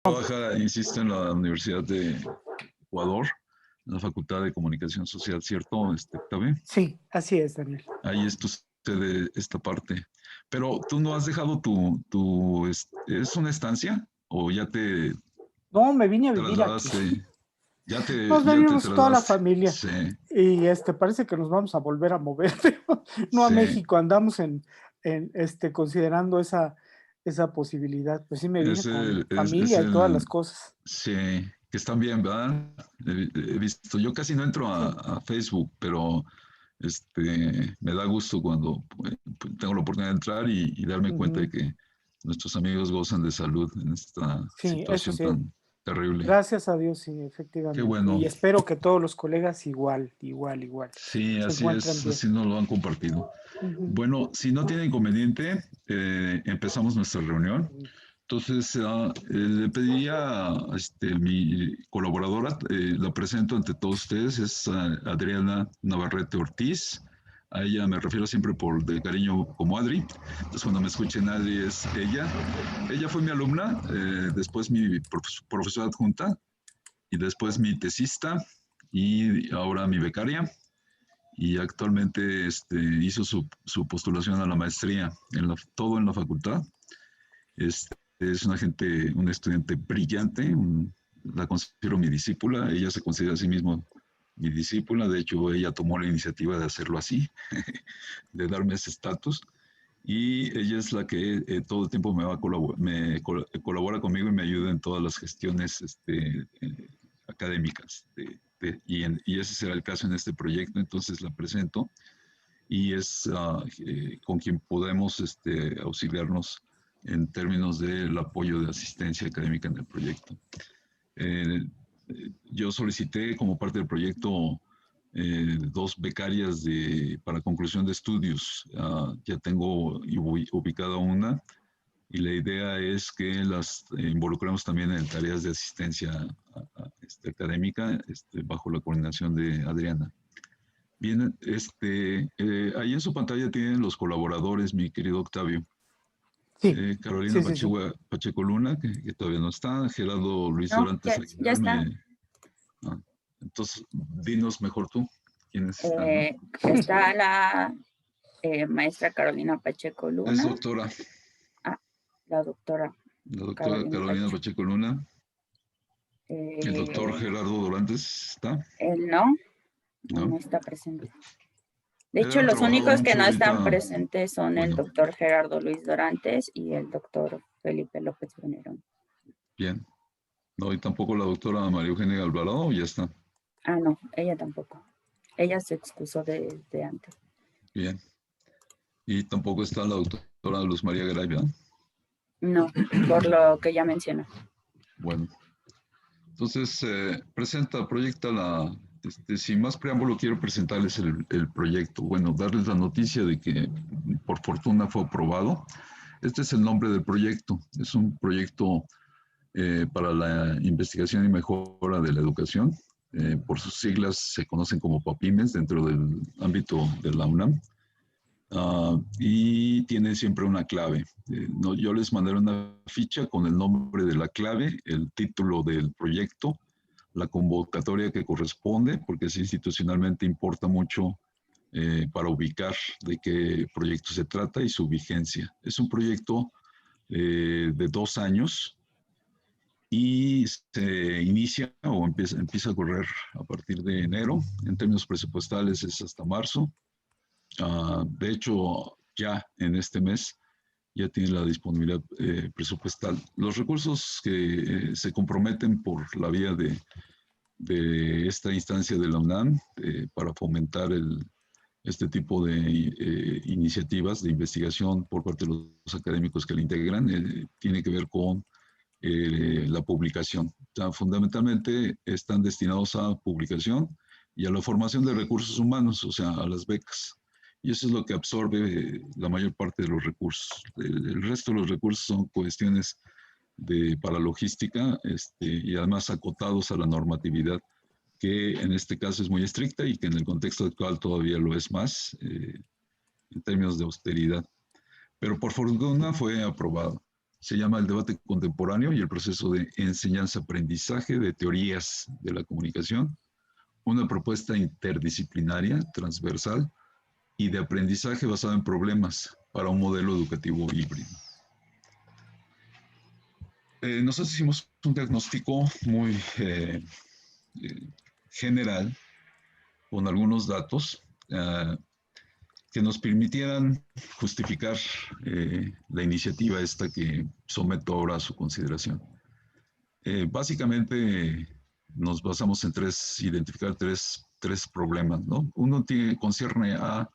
Trabaja, insisto, en la Universidad de Ecuador, en la Facultad de Comunicación Social, ¿cierto, Octavio? Sí, así es, Daniel. Ahí es tu sede, esta parte. Pero tú no has dejado ¿es una estancia? ¿O ya te No, me vine a vivir aquí. trasladaste? Nos Ya te venimos toda la trasladaste. familia Sí, y parece que nos vamos a volver a mover, pero no a sí. México. Andamos considerando esa posibilidad. Pues sí, me vine con Es familia y todas el, las cosas. sí, que están bien, ¿verdad? He visto, yo casi no entro Sí. a Facebook, pero me da gusto cuando tengo la oportunidad de entrar y darme cuenta de Ujú. que nuestros amigos gozan de salud en esta Sí, eso situación sí. tan terrible. Gracias a Dios, sí, Qué efectivamente. bueno. Y espero que todos los colegas igual, Sí, se así encuentren es, bien. así nos lo han compartido. Ujú. Bueno, si no tiene inconveniente, empezamos nuestra reunión. Entonces, le pediría a mi colaboradora, la presento ante todos ustedes, es Adriana Navarrete Ortiz. A ella me refiero siempre por de cariño como Adri. Entonces, cuando me escuchen Adri es ella. Ella fue mi alumna, después mi profesora adjunta y después mi tesista y ahora mi becaria y actualmente hizo su postulación a la maestría, todo en la facultad. Es una gente, un estudiante brillante, la considero mi discípula, ella se considera a sí misma mi discípula, de hecho ella tomó la iniciativa de hacerlo así, de darme ese estatus, y ella es la que todo el tiempo colabora conmigo y me ayuda en todas las gestiones académicas. Y ese será el caso en este proyecto, entonces la presento y es con quien podemos auxiliarnos en términos del apoyo de asistencia académica en el proyecto. Eh, yo solicité como parte del proyecto dos becarias para conclusión de estudios. Ya tengo ubicada una y la idea es que las involucremos también en tareas de asistencia académica bajo la coordinación de Adriana. Bien, ahí en su pantalla tienen los colaboradores, mi querido Octavio. Sí, Carolina sí, sí, sí. Pacheco Luna, que todavía no está. Gerardo Luis No, Dorantes ya Aguilar. está. Entonces, dinos mejor tú, quiénes están, ¿no? Está la maestra Carolina Pacheco Es Luna. doctora. La doctora La doctora Carolina Carolina Pacheco. Pacheco Luna. El doctor Gerardo Dorantes está, Él no ¿no? está presente. De hecho, Han los trabajado únicos que mucho no están ahorita. presentes son el Bueno, doctor Gerardo Luis Dorantes y el doctor Felipe López Venerón. bien. No, y tampoco la doctora María Eugenia Alvarado, ya está. No, ella tampoco. Ella se excusó desde antes. Bien. Y tampoco está la doctora Luz María Garay, ¿verdad? No, por lo que ya mencionó. Bueno, entonces proyecta sin más preámbulo quiero presentarles el proyecto. Bueno, darles la noticia de que por fortuna fue aprobado. Este es el nombre del proyecto. Es un proyecto para la investigación y mejora de la educación. Por sus siglas se conocen como PAPIMES dentro del ámbito de la UNAM. Y tiene siempre una clave. No, yo les mandaré una ficha con el nombre de la clave, el título del proyecto, la convocatoria que corresponde, porque es institucionalmente importa mucho para ubicar de qué proyecto se trata y su vigencia. Es un proyecto de 2 años y se inicia o empieza a correr a partir de enero. En términos presupuestales es hasta marzo. De hecho, ya en este mes ya tiene la disponibilidad presupuestal. Los recursos que se comprometen por la vía de esta instancia de la UNAM para fomentar este tipo de iniciativas de investigación por parte de los académicos que la integran, tiene que ver con la publicación. O sea, fundamentalmente están destinados a publicación y a la formación de recursos humanos, o sea, a las becas. Y eso es lo que absorbe la mayor parte de los recursos. El resto de los recursos son cuestiones para logística y además acotados a la normatividad, que en este caso es muy estricta y que en el contexto actual todavía lo es más en términos de austeridad. Pero por fortuna fue aprobado. se llama El debate contemporáneo y el proceso de enseñanza-aprendizaje de teorías de la comunicación, una propuesta interdisciplinaria, transversal y de aprendizaje basado en problemas para un modelo educativo híbrido. Nosotros hicimos un diagnóstico muy general con algunos datos que nos permitieran justificar la iniciativa esta que someto ahora a su consideración. Básicamente nos basamos en identificar tres problemas, ¿no? Uno concierne a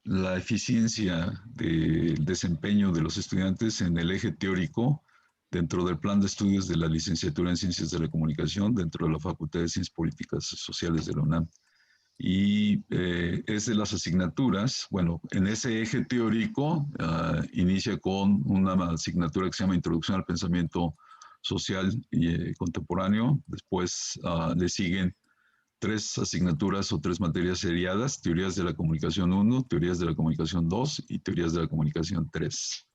la eficiencia del desempeño de los estudiantes en el eje teórico dentro del plan de estudios de la licenciatura en Ciencias de la Comunicación dentro de la Facultad de Ciencias Políticas Sociales de la UNAM. Y es de las asignaturas, bueno, en ese eje teórico inicia con una asignatura que se llama Introducción al Pensamiento Social y Contemporáneo, después le siguen 3 asignaturas o 3 materias seriadas: Teorías de la Comunicación 1, Teorías de la Comunicación 2 y Teorías de la Comunicación 3.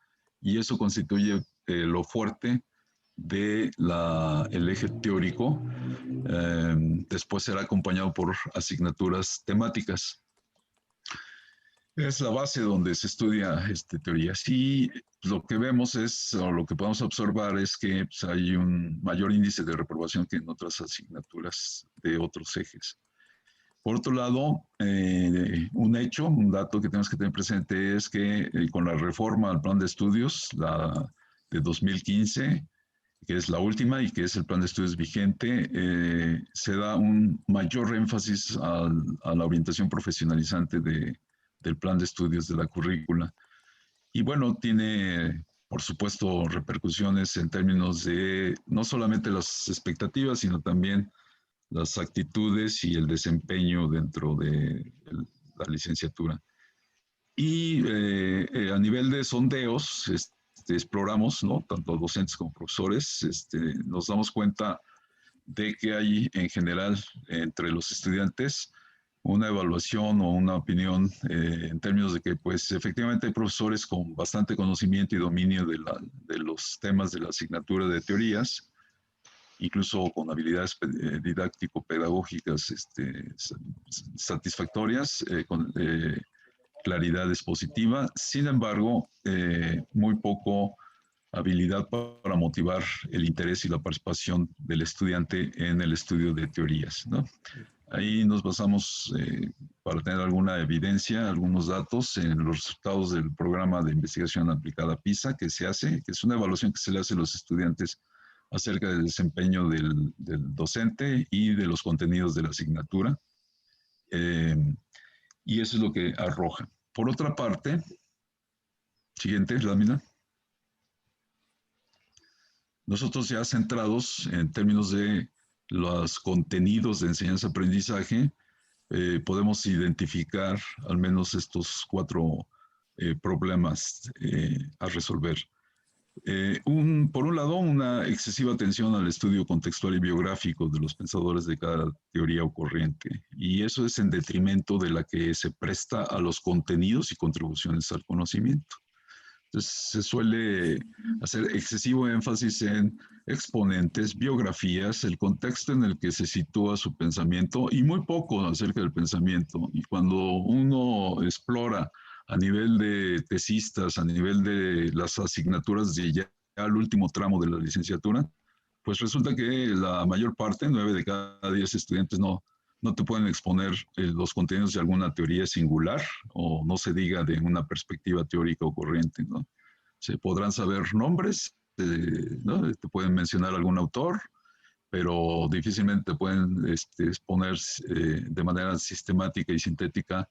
Y eso constituye lo fuerte del eje teórico. Después será acompañado por asignaturas temáticas. Es la base donde se estudia teorías. Y lo que vemos o lo que podemos observar es que pues, hay un mayor índice de reprobación que en otras asignaturas de otros ejes. Por otro lado, un dato que tenemos que tener presente es que con la reforma al plan de estudios, la de 2015, que es la última y que es el plan de estudios vigente, se da un mayor énfasis a la orientación profesionalizante del plan de estudios de la currícula. Y bueno, tiene, por supuesto, repercusiones en términos de no solamente las expectativas, sino también las actitudes y el desempeño dentro de la licenciatura. Y a nivel de sondeos, exploramos, ¿no?, tanto docentes como profesores, nos damos cuenta de que hay en general entre los estudiantes una evaluación o una opinión en términos de que pues efectivamente hay profesores con bastante conocimiento y dominio de los temas de la asignatura de teorías, incluso con habilidades didáctico-pedagógicas satisfactorias, con claridad expositiva. Sin embargo, muy poco habilidad para motivar el interés y la participación del estudiante en el estudio de teorías, ¿no? Ahí nos basamos para tener alguna evidencia, algunos datos en los resultados del programa de investigación aplicada PISA que se hace, que es una evaluación que se le hace a los estudiantes acerca del desempeño del docente y de los contenidos de la asignatura. Y eso es lo que arroja. Por otra parte, siguiente lámina. Nosotros ya centrados en términos de los contenidos de enseñanza-aprendizaje, podemos identificar al menos estos 4 problemas a resolver. Por un lado, una excesiva atención al estudio contextual y biográfico de los pensadores de cada teoría o corriente, y eso es en detrimento de la que se presta a los contenidos y contribuciones al conocimiento. Entonces, se suele hacer excesivo énfasis en exponentes, biografías, el contexto en el que se sitúa su pensamiento y muy poco acerca del pensamiento. Y cuando uno explora a nivel de tesistas, a nivel de las asignaturas de ya al último tramo de la licenciatura, pues resulta que la mayor parte, 9 de cada 10 estudiantes, no te pueden exponer los contenidos de alguna teoría singular, o no se diga de una perspectiva teórica o corriente, ¿no? Se podrán saber nombres, ¿no? Te pueden mencionar algún autor, pero difícilmente pueden exponer de manera sistemática y sintética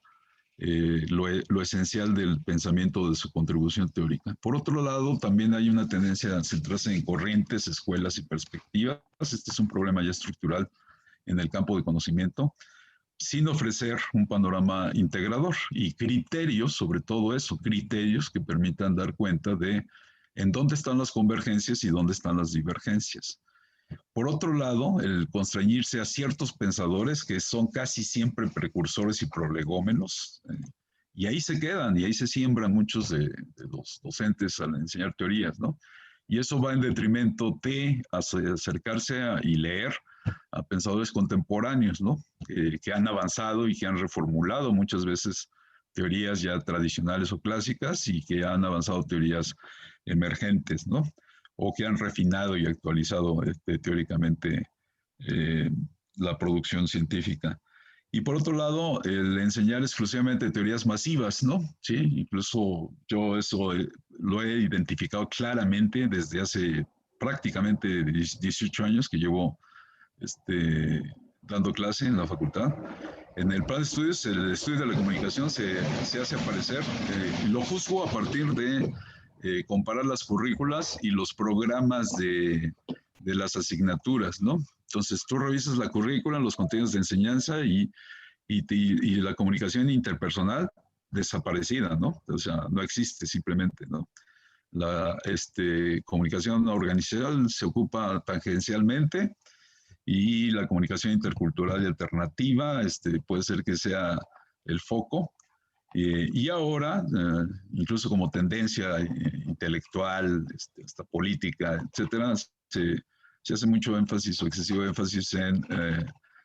lo esencial del pensamiento de su contribución teórica. Por otro lado, también hay una tendencia a centrarse en corrientes, escuelas y perspectivas. Este es un problema ya estructural en el campo de conocimiento, sin ofrecer un panorama integrador y criterios, sobre todo eso, criterios que permitan dar cuenta de en dónde están las convergencias y dónde están las divergencias. Por otro lado, el constreñirse a ciertos pensadores que son casi siempre precursores y prolegómenos, Y ahí se quedan y ahí se siembran muchos de los docentes al enseñar teorías, ¿no? Y eso va en detrimento de acercarse y leer a pensadores contemporáneos, ¿no? Que han avanzado y que han reformulado muchas veces teorías ya tradicionales o clásicas y que han avanzado teorías emergentes, ¿no? O que han refinado y actualizado teóricamente eh, la producción científica. Y por otro lado, el enseñar exclusivamente teorías masivas, ¿no? Sí, incluso yo eso lo he identificado claramente desde hace prácticamente 18 años que llevo dando clase en la facultad. En el plan de estudios, el estudio de la comunicación se hace aparecer, y lo juzgo a partir de comparar las currículas y los programas de las asignaturas, ¿no? Entonces tú revisas la currícula, los contenidos de enseñanza y la comunicación interpersonal desaparecida, ¿no? O sea, no existe simplemente, ¿no? La comunicación organizacional se ocupa tangencialmente y la comunicación intercultural y alternativa puede ser que sea el foco. Y ahora, incluso como tendencia intelectual, hasta política, etcétera, se hace mucho énfasis o excesivo énfasis en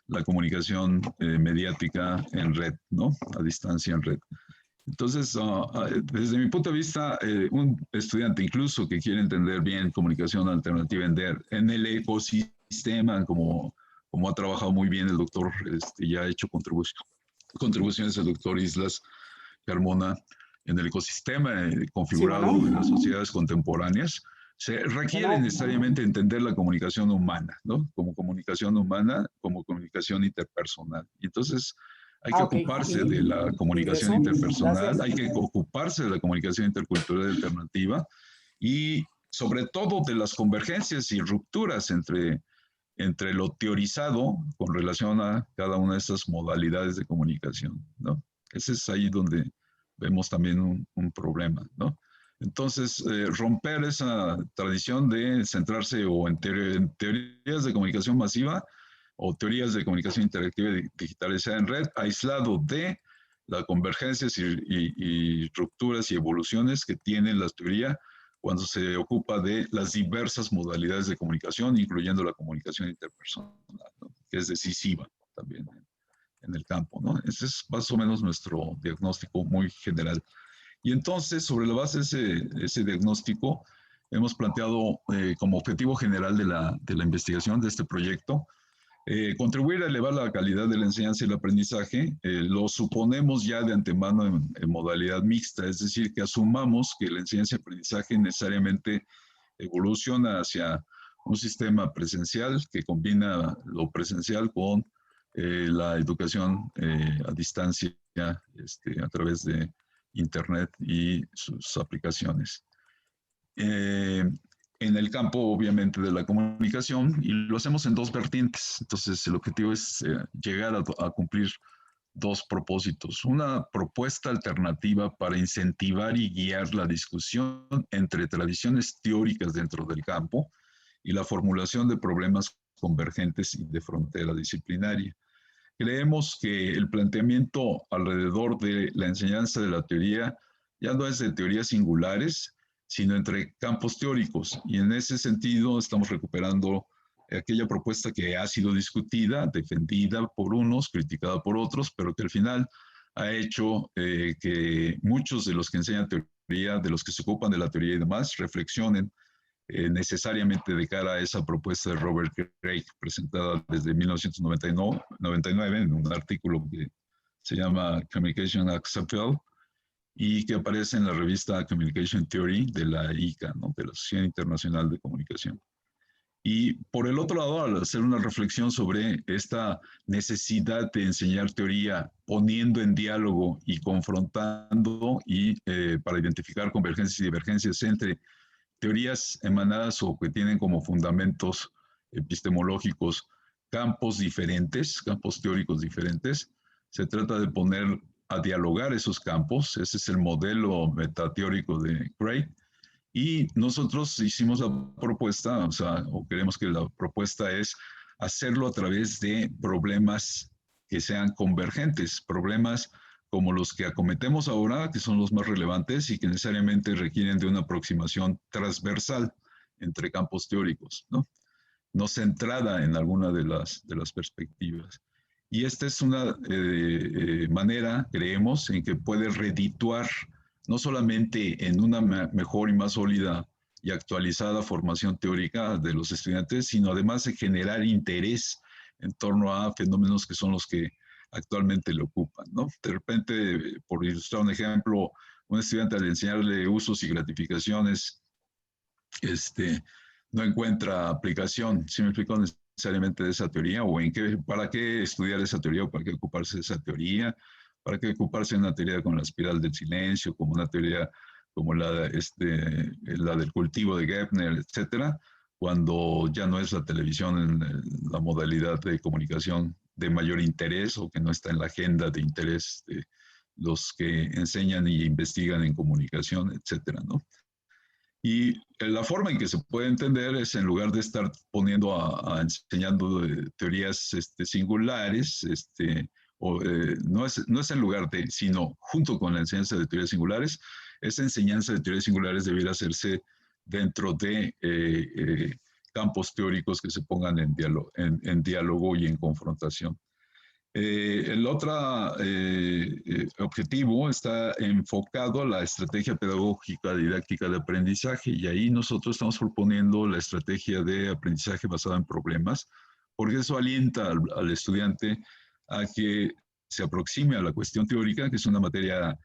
la comunicación mediática en red, ¿no? A distancia en red. Entonces, desde mi punto de vista, un estudiante incluso que quiere entender bien comunicación alternativa en el ecosistema, como ha trabajado muy bien el doctor, ya ha hecho contribuciones el doctor Islas Carmona en el ecosistema configurado Sí, de las sociedades contemporáneas, se requiere necesariamente entender la comunicación humana, ¿no? Como comunicación humana, como comunicación interpersonal. Y entonces hay que ok. ocuparse de la comunicación interpersonal, Gracias. hay que ocuparse de la comunicación intercultural y alternativa y sobre todo de las convergencias y rupturas entre lo teorizado con relación a cada una de esas modalidades de comunicación, ¿no? Ese es ahí donde vemos también un problema, ¿no? Entonces, romper esa tradición de centrarse o en teorías de comunicación masiva o teorías de comunicación interactiva y digitalizada en red, aislado de las convergencias y rupturas y evoluciones que tiene la teoría cuando se ocupa de las diversas modalidades de comunicación, incluyendo la comunicación interpersonal, ¿no? Que es decisiva también en el campo, ¿no? Ese es más o menos nuestro diagnóstico muy general. Y entonces, sobre la base de ese diagnóstico, hemos planteado como objetivo general de la investigación de este proyecto, contribuir a elevar la calidad de la enseñanza y el aprendizaje. Lo suponemos ya de antemano en modalidad mixta, es decir, que asumamos que la enseñanza y aprendizaje necesariamente evoluciona hacia un sistema presencial que combina lo presencial con la educación a distancia a través de Internet y sus aplicaciones. En el campo, obviamente, de la comunicación, y lo hacemos en dos vertientes. Entonces, el objetivo es llegar a cumplir dos propósitos. Una propuesta alternativa para incentivar y guiar la discusión entre tradiciones teóricas dentro del campo y la formulación de problemas convergentes y de frontera disciplinaria. Creemos que el planteamiento alrededor de la enseñanza de la teoría ya no es de teorías singulares, sino entre campos teóricos. Y en ese sentido estamos recuperando aquella propuesta que ha sido discutida, defendida por unos, criticada por otros, pero que al final ha hecho que muchos de los que enseñan teoría, de los que se ocupan de la teoría y demás, reflexionen necesariamente de cara a esa propuesta de Robert Craig presentada desde 1999 en un artículo que se llama Communication XFL y que aparece en la revista Communication Theory de la ICA, ¿no? De la Sociedad Internacional de Comunicación. Y por el otro lado, al hacer una reflexión sobre esta necesidad de enseñar teoría, poniendo en diálogo y confrontando y para identificar convergencias y divergencias entre teorías emanadas o que tienen como fundamentos epistemológicos campos diferentes, campos teóricos diferentes. Se trata de poner a dialogar esos campos. Ese es el modelo metateórico de Craig. Y nosotros hicimos la propuesta, o creemos que la propuesta es hacerlo a través de problemas que sean convergentes, problemas como los que acometemos ahora, que son los más relevantes y que necesariamente requieren de una aproximación transversal entre campos teóricos, ¿no? No centrada en alguna de las perspectivas. Y esta es una manera, creemos, en que puede redituar no solamente en una mejor y más sólida y actualizada formación teórica de los estudiantes, sino además de generar interés en torno a fenómenos que son los que actualmente le ocupan, ¿no? De repente, por ilustrar un ejemplo, un estudiante al enseñarle usos y gratificaciones, no encuentra aplicación, ¿sí me explico? Necesariamente de esa teoría, o para qué estudiar esa teoría, o para qué ocuparse de esa teoría, para qué ocuparse de una teoría como la espiral del silencio, como una teoría como la del cultivo de Gepner, etcétera, cuando ya no es la televisión en la modalidad de comunicación de mayor interés o que no está en la agenda de interés de los que enseñan y investigan en comunicación, etcétera, ¿no? Y la forma en que se puede entender es en lugar de estar poniendo enseñando teorías singulares, no es en lugar de, sino junto con la enseñanza de teorías singulares, esa enseñanza de teorías singulares debiera hacerse dentro de campos teóricos que se pongan en diálogo y en confrontación. El otro objetivo está enfocado a la estrategia pedagógica didáctica de aprendizaje y ahí nosotros estamos proponiendo la estrategia de aprendizaje basada en problemas, porque eso alienta al estudiante a que se aproxime a la cuestión teórica, que es una materia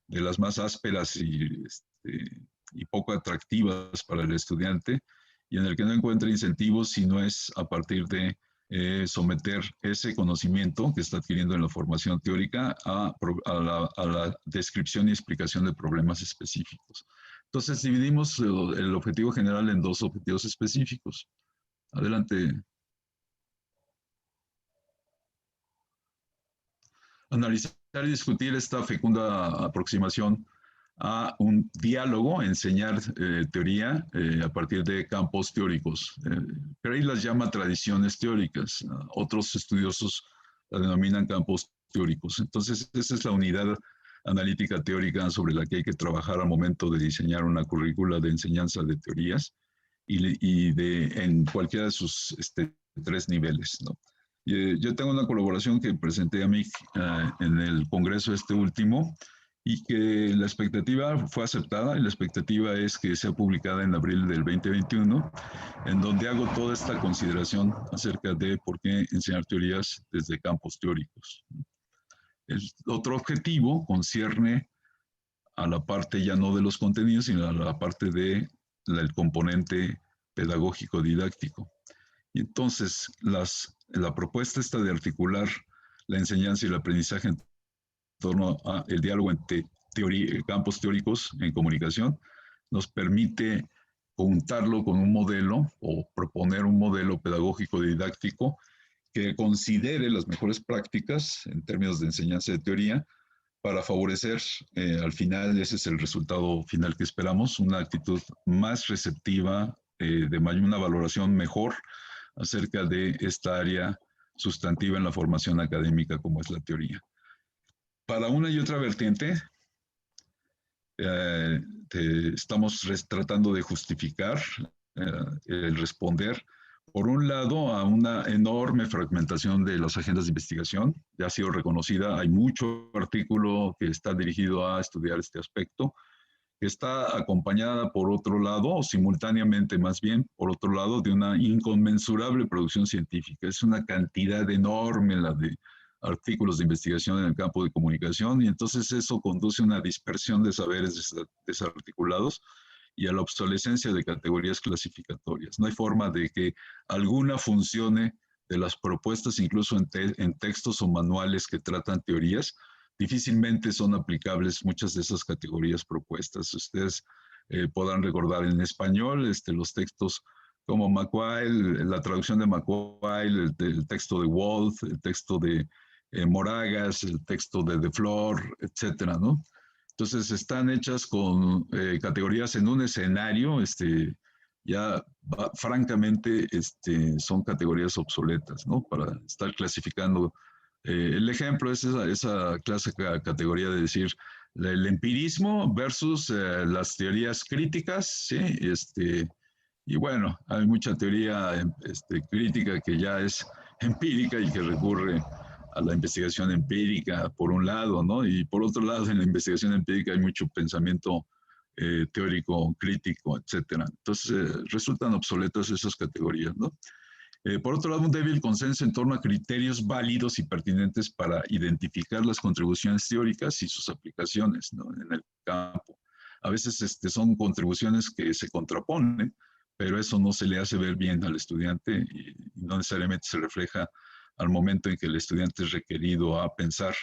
de las más ásperas y poco atractivas para el estudiante, y en el que no encuentra incentivos si no es a partir de someter ese conocimiento que está adquiriendo en la formación teórica a la descripción y explicación de problemas específicos. Entonces, dividimos el objetivo general en dos objetivos específicos. Adelante. Analizar y discutir esta fecunda aproximación a un diálogo, enseñar teoría a partir de campos teóricos. Gray las llama tradiciones teóricas, otros estudiosos la denominan campos teóricos. Entonces, esa es la unidad analítica teórica sobre la que hay que trabajar al momento de diseñar una currícula de enseñanza de teorías en cualquiera de sus tres niveles, ¿no? Yo tengo una colaboración que presenté a MIC en el congreso último, y que la expectativa fue aceptada, y la expectativa es que sea publicada en abril del 2021, en donde hago toda esta consideración acerca de por qué enseñar teorías desde campos teóricos. El otro objetivo concierne a la parte ya no de los contenidos, sino a la parte del componente pedagógico didáctico. Y entonces la propuesta está de articular la enseñanza y el aprendizaje en torno al diálogo entre campos teóricos en comunicación, nos permite juntarlo con un modelo o proponer un modelo pedagógico didáctico que considere las mejores prácticas en términos de enseñanza de teoría para favorecer, al final, ese es el resultado final que esperamos, una actitud más receptiva, una valoración mejor acerca de esta área sustantiva en la formación académica como es la teoría. Para una y otra vertiente, estamos tratando de justificar el responder, por un lado, a una enorme fragmentación de las agendas de investigación. Ya ha sido reconocida, hay mucho artículo que está dirigido a estudiar este aspecto, que está acompañada, por otro lado, o simultáneamente más bien, por otro lado, de una inconmensurable producción científica. Es una cantidad enorme la de artículos de investigación en el campo de comunicación, y entonces eso conduce a una dispersión de saberes desarticulados y a la obsolescencia de categorías clasificatorias. No hay forma de que alguna funcione de las propuestas, incluso en textos o manuales que tratan teorías. Difícilmente son aplicables muchas de esas categorías propuestas. Ustedes podrán recordar en español los textos como McWhile, la traducción de McWhile, el texto de Wolf, el texto de Moragas, el texto de Flor, etcétera, ¿no? Entonces están hechas con categorías en un escenario, francamente son categorías obsoletas, ¿no? Para estar clasificando El ejemplo es esa clásica categoría de decir el empirismo versus las teorías críticas, ¿sí? Y bueno, hay mucha teoría crítica que ya es empírica y que recurre a la investigación empírica por un lado, ¿no? Y por otro lado, en la investigación empírica hay mucho pensamiento teórico, crítico, etcétera. Entonces, resultan obsoletas esas categorías, ¿no? Por otro lado, un débil consenso en torno a criterios válidos y pertinentes para identificar las contribuciones teóricas y sus aplicaciones, ¿no?, en el campo. A veces son contribuciones que se contraponen, pero eso no se le hace ver bien al estudiante y no necesariamente se refleja al momento en que el estudiante es requerido a pensar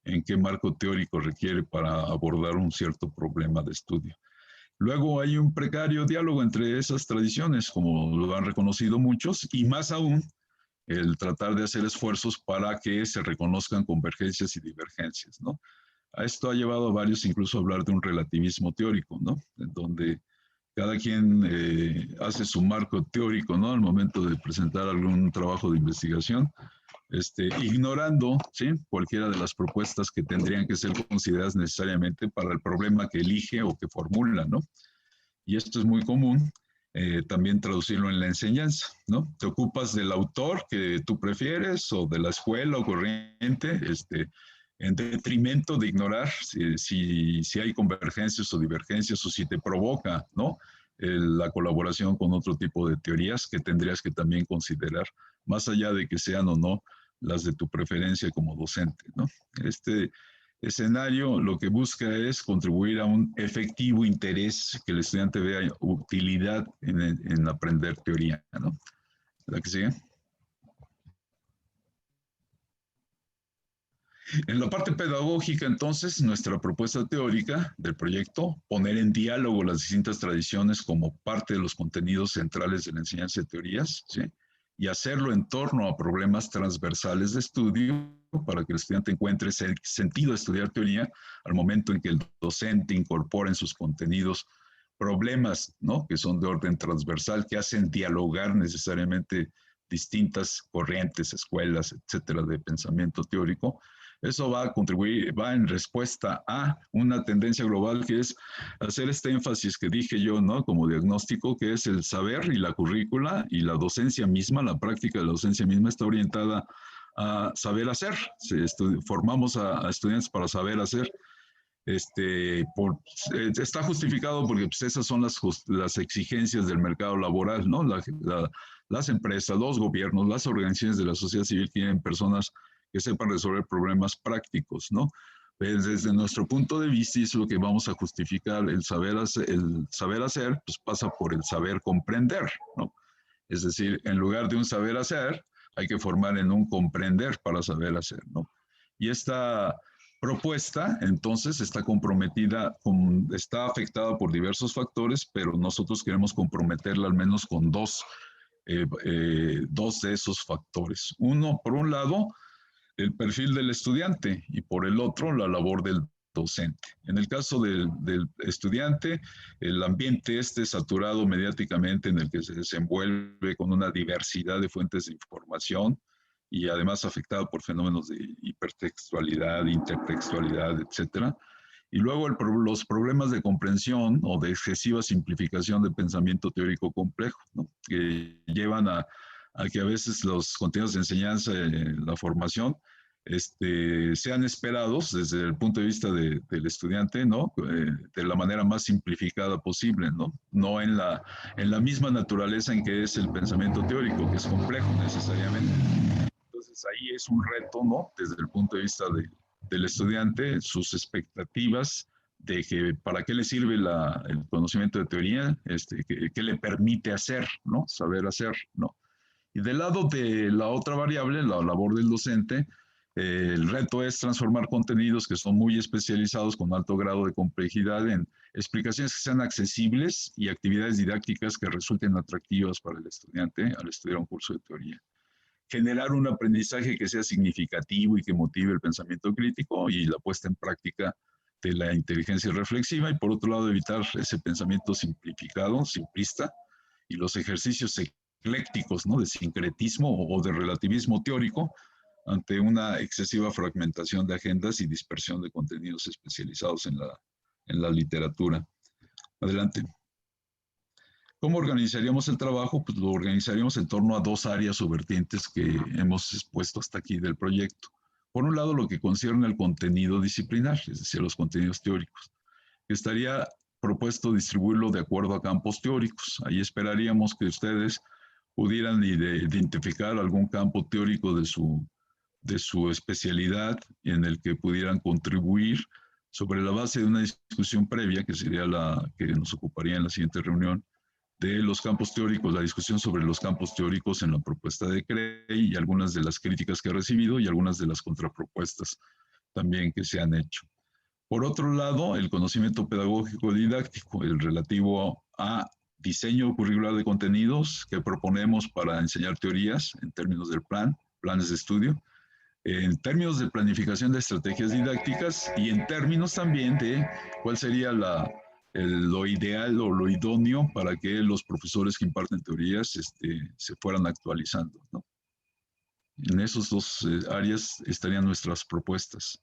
en qué marco teórico requiere para abordar un cierto problema de estudio. Luego hay un precario diálogo entre esas tradiciones, como lo han reconocido muchos, y más aún el tratar de hacer esfuerzos para que se reconozcan convergencias y divergencias, ¿no? A esto ha llevado a varios incluso a hablar de un relativismo teórico, ¿no?, en donde cada quien hace su marco teórico, ¿no?, al momento de presentar algún trabajo de investigación, ignorando, ¿sí?, cualquiera de las propuestas que tendrían que ser consideradas necesariamente para el problema que elige o que formula, ¿no? Y esto es muy común, también traducirlo en la enseñanza, ¿no? Te ocupas del autor que tú prefieres o de la escuela o corriente, en detrimento de ignorar si hay convergencias o divergencias o si te provoca, ¿no?, la colaboración con otro tipo de teorías que tendrías que también considerar, más allá de que sean o no las de tu preferencia como docente, ¿no? Este escenario lo que busca es contribuir a un efectivo interés, que el estudiante vea utilidad en aprender teoría, ¿no? ¿La que sigue? En la parte pedagógica, entonces, nuestra propuesta teórica del proyecto, poner en diálogo las distintas tradiciones como parte de los contenidos centrales de la enseñanza de teorías, ¿sí?, y hacerlo en torno a problemas transversales de estudio para que el estudiante encuentre ese sentido de estudiar teoría al momento en que el docente incorpora en sus contenidos problemas, ¿no?, que son de orden transversal, que hacen dialogar necesariamente distintas corrientes, escuelas, etcétera, de pensamiento teórico. Eso va a contribuir, va en respuesta a una tendencia global que es hacer este énfasis que dije yo, ¿no?, como diagnóstico, que es el saber y la currícula y la docencia misma, la práctica de la docencia misma está orientada a saber hacer. Formamos a estudiantes para saber hacer. Está justificado porque pues, esas son las exigencias del mercado laboral, ¿no? Las empresas, los gobiernos, las organizaciones de la sociedad civil quieren personas que sepan resolver problemas prácticos, ¿no? Pues desde nuestro punto de vista, y es lo que vamos a justificar, el saber hacer, pues pasa por el saber comprender, ¿no? Es decir, en lugar de un saber hacer, hay que formar en un comprender para saber hacer, ¿no? Y esta propuesta, entonces, está comprometida, está afectada por diversos factores, pero nosotros queremos comprometerla al menos con dos de esos factores. Uno, por un lado, el perfil del estudiante y por el otro, la labor del docente. En el caso del estudiante, el ambiente saturado mediáticamente en el que se desenvuelve con una diversidad de fuentes de información y además afectado por fenómenos de hipertextualidad, intertextualidad, etcétera. Y luego los problemas de comprensión o de excesiva simplificación de pensamiento teórico complejo, ¿no?, que llevan a que a veces los contenidos de enseñanza, la formación, sean esperados desde el punto de vista del estudiante, ¿no?, de la manera más simplificada posible, ¿no? No en la misma naturaleza en que es el pensamiento teórico, que es complejo necesariamente. Entonces ahí es un reto, ¿no?, desde el punto de vista del estudiante, sus expectativas de que para qué le sirve el conocimiento de teoría, qué le permite hacer, ¿no?, saber hacer, ¿no? Y del lado de la otra variable, la labor del docente, el reto es transformar contenidos que son muy especializados con alto grado de complejidad en explicaciones que sean accesibles y actividades didácticas que resulten atractivas para el estudiante al estudiar un curso de teoría. Generar un aprendizaje que sea significativo y que motive el pensamiento crítico y la puesta en práctica de la inteligencia reflexiva, y por otro lado evitar ese pensamiento simplificado, simplista, y los ejercicios eclécticos, ¿no?, de sincretismo o de relativismo teórico, ante una excesiva fragmentación de agendas y dispersión de contenidos especializados en la literatura. Adelante. ¿Cómo organizaríamos el trabajo? Pues lo organizaríamos en torno a dos áreas o vertientes que hemos expuesto hasta aquí del proyecto. Por un lado, lo que concierne al contenido disciplinar, es decir, los contenidos teóricos. Estaría propuesto distribuirlo de acuerdo a campos teóricos. Ahí esperaríamos que ustedes pudieran identificar algún campo teórico de su especialidad en el que pudieran contribuir sobre la base de una discusión previa, que sería la que nos ocuparía en la siguiente reunión, de los campos teóricos, la discusión sobre los campos teóricos en la propuesta de CREI y algunas de las críticas que ha recibido y algunas de las contrapropuestas también que se han hecho. Por otro lado, el conocimiento pedagógico didáctico, el relativo a diseño curricular de contenidos que proponemos para enseñar teorías en términos del planes de estudio, en términos de planificación de estrategias didácticas y en términos también de cuál sería lo ideal o lo idóneo para que los profesores que imparten teorías se fueran actualizando, ¿no? En esas dos áreas estarían nuestras propuestas.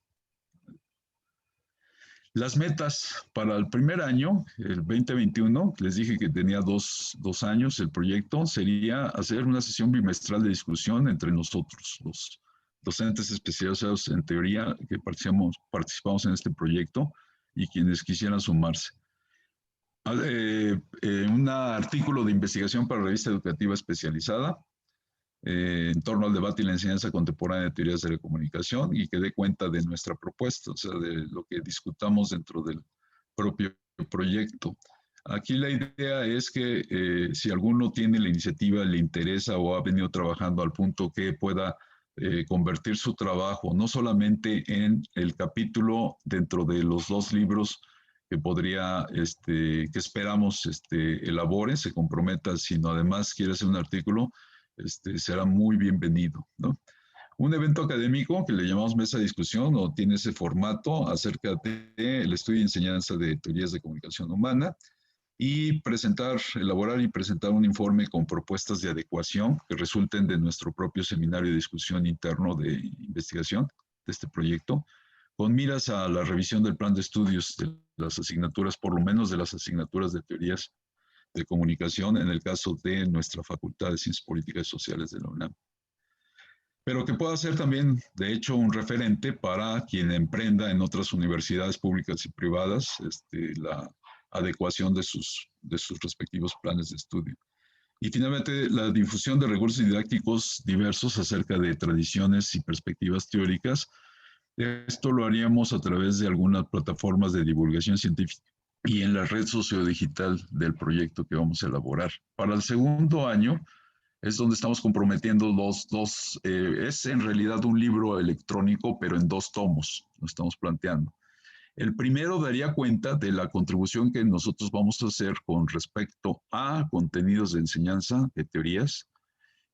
Las metas para el primer año, el 2021, les dije que tenía dos años el proyecto, sería hacer una sesión bimestral de discusión entre nosotros, los docentes especializados en teoría que participamos en este proyecto y quienes quisieran sumarse. Un artículo de investigación para revista educativa especializada en torno al debate y la enseñanza contemporánea de teorías de la comunicación y que dé cuenta de nuestra propuesta, o sea, de lo que discutamos dentro del propio proyecto. Aquí la idea es que si alguno tiene la iniciativa, le interesa o ha venido trabajando al punto que pueda convertir su trabajo no solamente en el capítulo dentro de los dos libros que podría, que esperamos elabore, se comprometa, sino además quiere hacer un artículo, será muy bienvenido, ¿no? Un evento académico que le llamamos mesa de discusión o tiene ese formato acerca del estudio y enseñanza de teorías de comunicación humana y elaborar y presentar un informe con propuestas de adecuación que resulten de nuestro propio seminario de discusión interno de investigación de este proyecto, con miras a la revisión del plan de estudios de las asignaturas, por lo menos de las asignaturas de teorías de comunicación en el caso de nuestra Facultad de Ciencias Políticas y Sociales de la UNAM. Pero que pueda ser también, de hecho, un referente para quien emprenda en otras universidades públicas y privadas la adecuación de sus respectivos planes de estudio. Y finalmente, la difusión de recursos didácticos diversos acerca de tradiciones y perspectivas teóricas. Esto lo haríamos a través de algunas plataformas de divulgación científica y en la red sociodigital del proyecto que vamos a elaborar. Para el segundo año es donde estamos comprometiendo es en realidad un libro electrónico, pero en 2 tomos, lo estamos planteando. El primero daría cuenta de la contribución que nosotros vamos a hacer con respecto a contenidos de enseñanza, de teorías,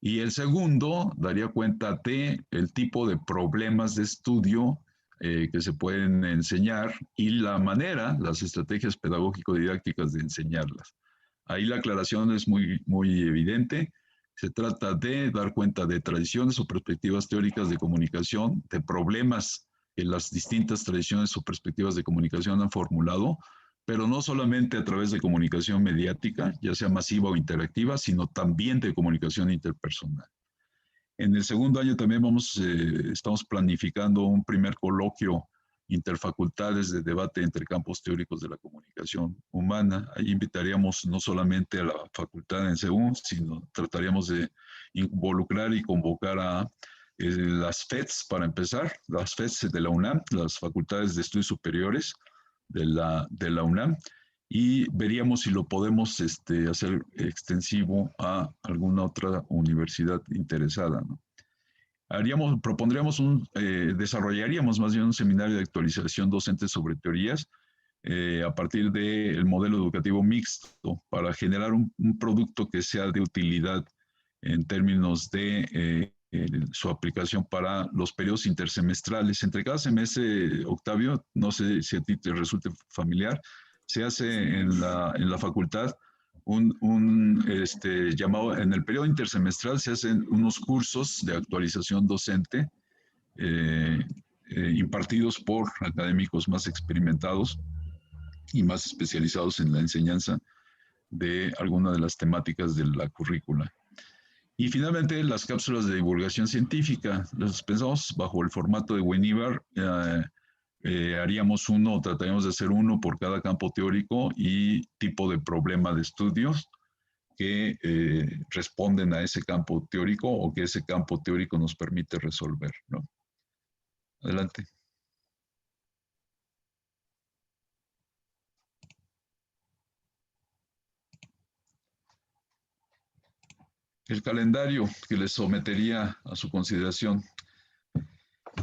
y el segundo daría cuenta de el tipo de problemas de estudio que se pueden enseñar y la manera, las estrategias pedagógico-didácticas de enseñarlas. Ahí la aclaración es muy, muy evidente. Se trata de dar cuenta de tradiciones o perspectivas teóricas de comunicación, de problemas que las distintas tradiciones o perspectivas de comunicación han formulado, pero no solamente a través de comunicación mediática, ya sea masiva o interactiva, sino también de comunicación interpersonal. En el segundo año también estamos planificando un primer coloquio interfacultades de debate entre campos teóricos de la comunicación humana. Ahí invitaríamos no solamente a la facultad en CEU, sino trataríamos de involucrar y convocar a las FEDs, para empezar, las FEDs de la UNAM, las facultades de estudios superiores de la UNAM, y veríamos si lo podemos hacer extensivo a alguna otra universidad interesada, ¿no? Desarrollaríamos más bien un seminario de actualización docente sobre teorías a partir del modelo educativo mixto para generar un producto que sea de utilidad en términos de su aplicación para los periodos intersemestrales. Entre cada semestre, Octavio, no sé si a ti te resulte familiar, se hace en la facultad llamado, en el periodo intersemestral se hacen unos cursos de actualización docente impartidos por académicos más experimentados y más especializados en la enseñanza de alguna de las temáticas de la currícula. Y finalmente, las cápsulas de divulgación científica. Las pensamos bajo el formato de Winivar. Haríamos uno, trataríamos de hacer uno por cada campo teórico y tipo de problema de estudios que responden a ese campo teórico o que ese campo teórico nos permite resolver, ¿no? Adelante. El calendario que les sometería a su consideración.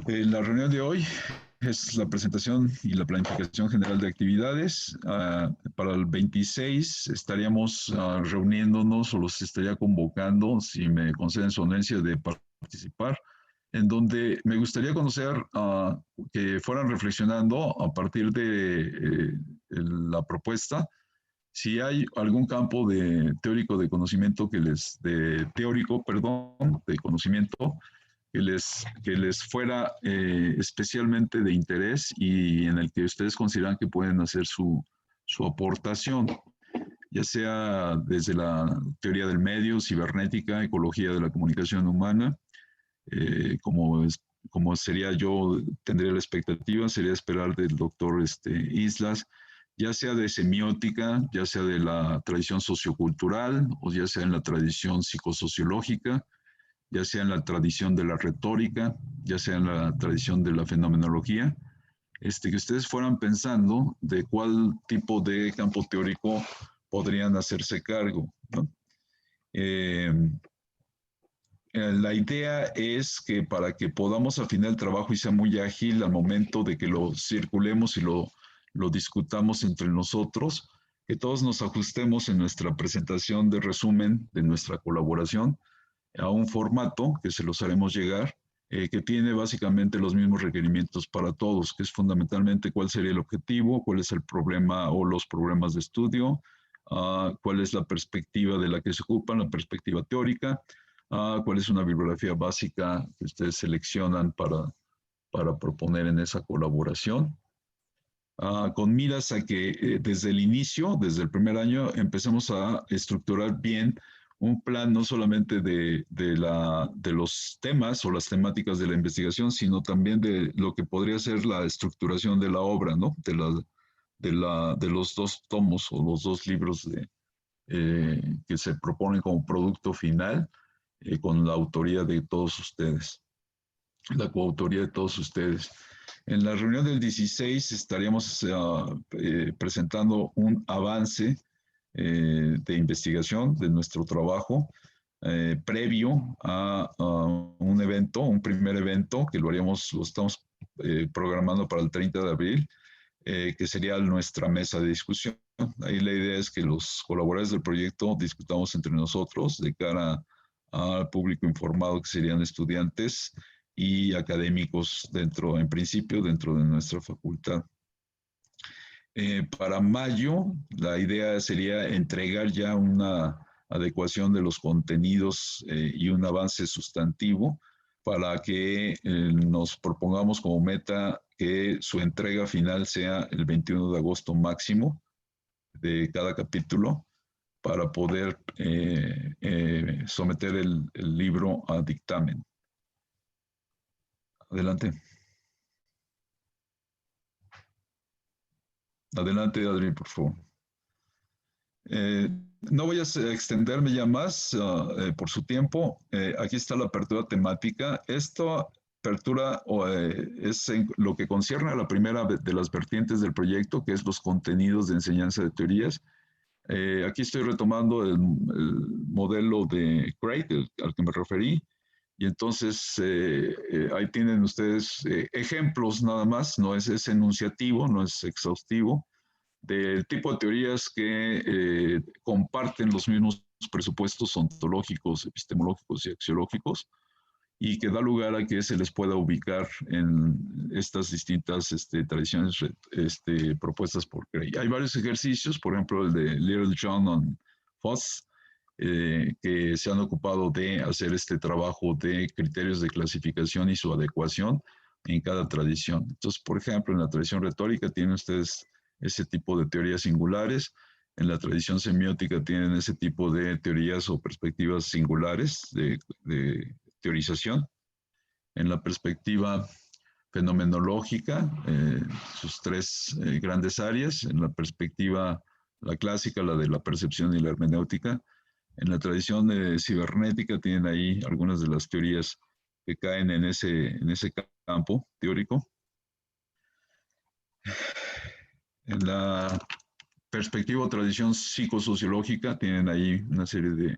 En la reunión de hoy es la presentación y la planificación general de actividades. Para el 26 estaríamos reuniéndonos o los estaría convocando, si me conceden su anuencia de participar, en donde me gustaría conocer que fueran reflexionando a partir de la propuesta, si hay algún campo de teórico de conocimiento de conocimiento que les fuera especialmente de interés y en el que ustedes consideran que pueden hacer su aportación, ya sea desde la teoría del medio, cibernética, ecología de la comunicación humana, como sería yo, tendría la expectativa, sería esperar del doctor Islas, ya sea de semiótica, ya sea de la tradición sociocultural o ya sea en la tradición psicosociológica, ya sea en la tradición de la retórica, ya sea en la tradición de la fenomenología, que ustedes fueran pensando de cuál tipo de campo teórico podrían hacerse cargo, ¿no? La idea es que para que podamos afinar el trabajo y sea muy ágil al momento de que lo circulemos y lo discutamos entre nosotros, que todos nos ajustemos en nuestra presentación de resumen de nuestra colaboración a un formato que se los haremos llegar, que tiene básicamente los mismos requerimientos para todos, que es fundamentalmente cuál sería el objetivo, cuál es el problema o los problemas de estudio, cuál es la perspectiva de la que se ocupan, la perspectiva teórica, cuál es una bibliografía básica que ustedes seleccionan para proponer en esa colaboración. Con miras a que desde el inicio, desde el primer año, empecemos a estructurar bien un plan no solamente de los temas o las temáticas de la investigación, sino también de lo que podría ser la estructuración de la obra, ¿no? De los dos tomos o los dos libros que se proponen como producto final, con la autoría de todos ustedes, la coautoría de todos ustedes. En la reunión del 16 estaríamos presentando un avance de investigación de nuestro trabajo previo a un evento, un primer evento que lo estamos programando para el 30 de abril, que sería nuestra mesa de discusión. Ahí la idea es que los colaboradores del proyecto discutamos entre nosotros de cara al público informado, que serían estudiantes y académicos en principio, dentro de nuestra facultad. Para mayo, la idea sería entregar ya una adecuación de los contenidos y un avance sustantivo para que nos propongamos como meta que su entrega final sea el 21 de agosto máximo de cada capítulo para poder someter el libro a dictamen. Adelante. Adelante, Adri, por favor. No voy a extenderme ya más por su tiempo. Aquí está la apertura temática. Esta apertura es en lo que concierne a la primera de las vertientes del proyecto, que es los contenidos de enseñanza de teorías. Aquí estoy retomando el modelo de Craig, al que me referí. Y entonces ahí tienen ustedes ejemplos nada más, no es enunciativo, no es exhaustivo, del tipo de teorías que comparten los mismos presupuestos ontológicos, epistemológicos y axiológicos, y que da lugar a que se les pueda ubicar en estas distintas tradiciones propuestas por Craig. Hay varios ejercicios, por ejemplo el de Little John on Foss, que se han ocupado de hacer este trabajo de criterios de clasificación y su adecuación en cada tradición. Entonces, por ejemplo, en la tradición retórica tienen ustedes ese tipo de teorías singulares, en la tradición semiótica tienen ese tipo de teorías o perspectivas singulares de teorización. En la perspectiva fenomenológica, sus tres grandes áreas, en la perspectiva la clásica, la de la percepción y la hermenéutica. En la tradición cibernética tienen ahí algunas de las teorías que caen en ese campo teórico. En la perspectiva o tradición psicosociológica tienen ahí una serie de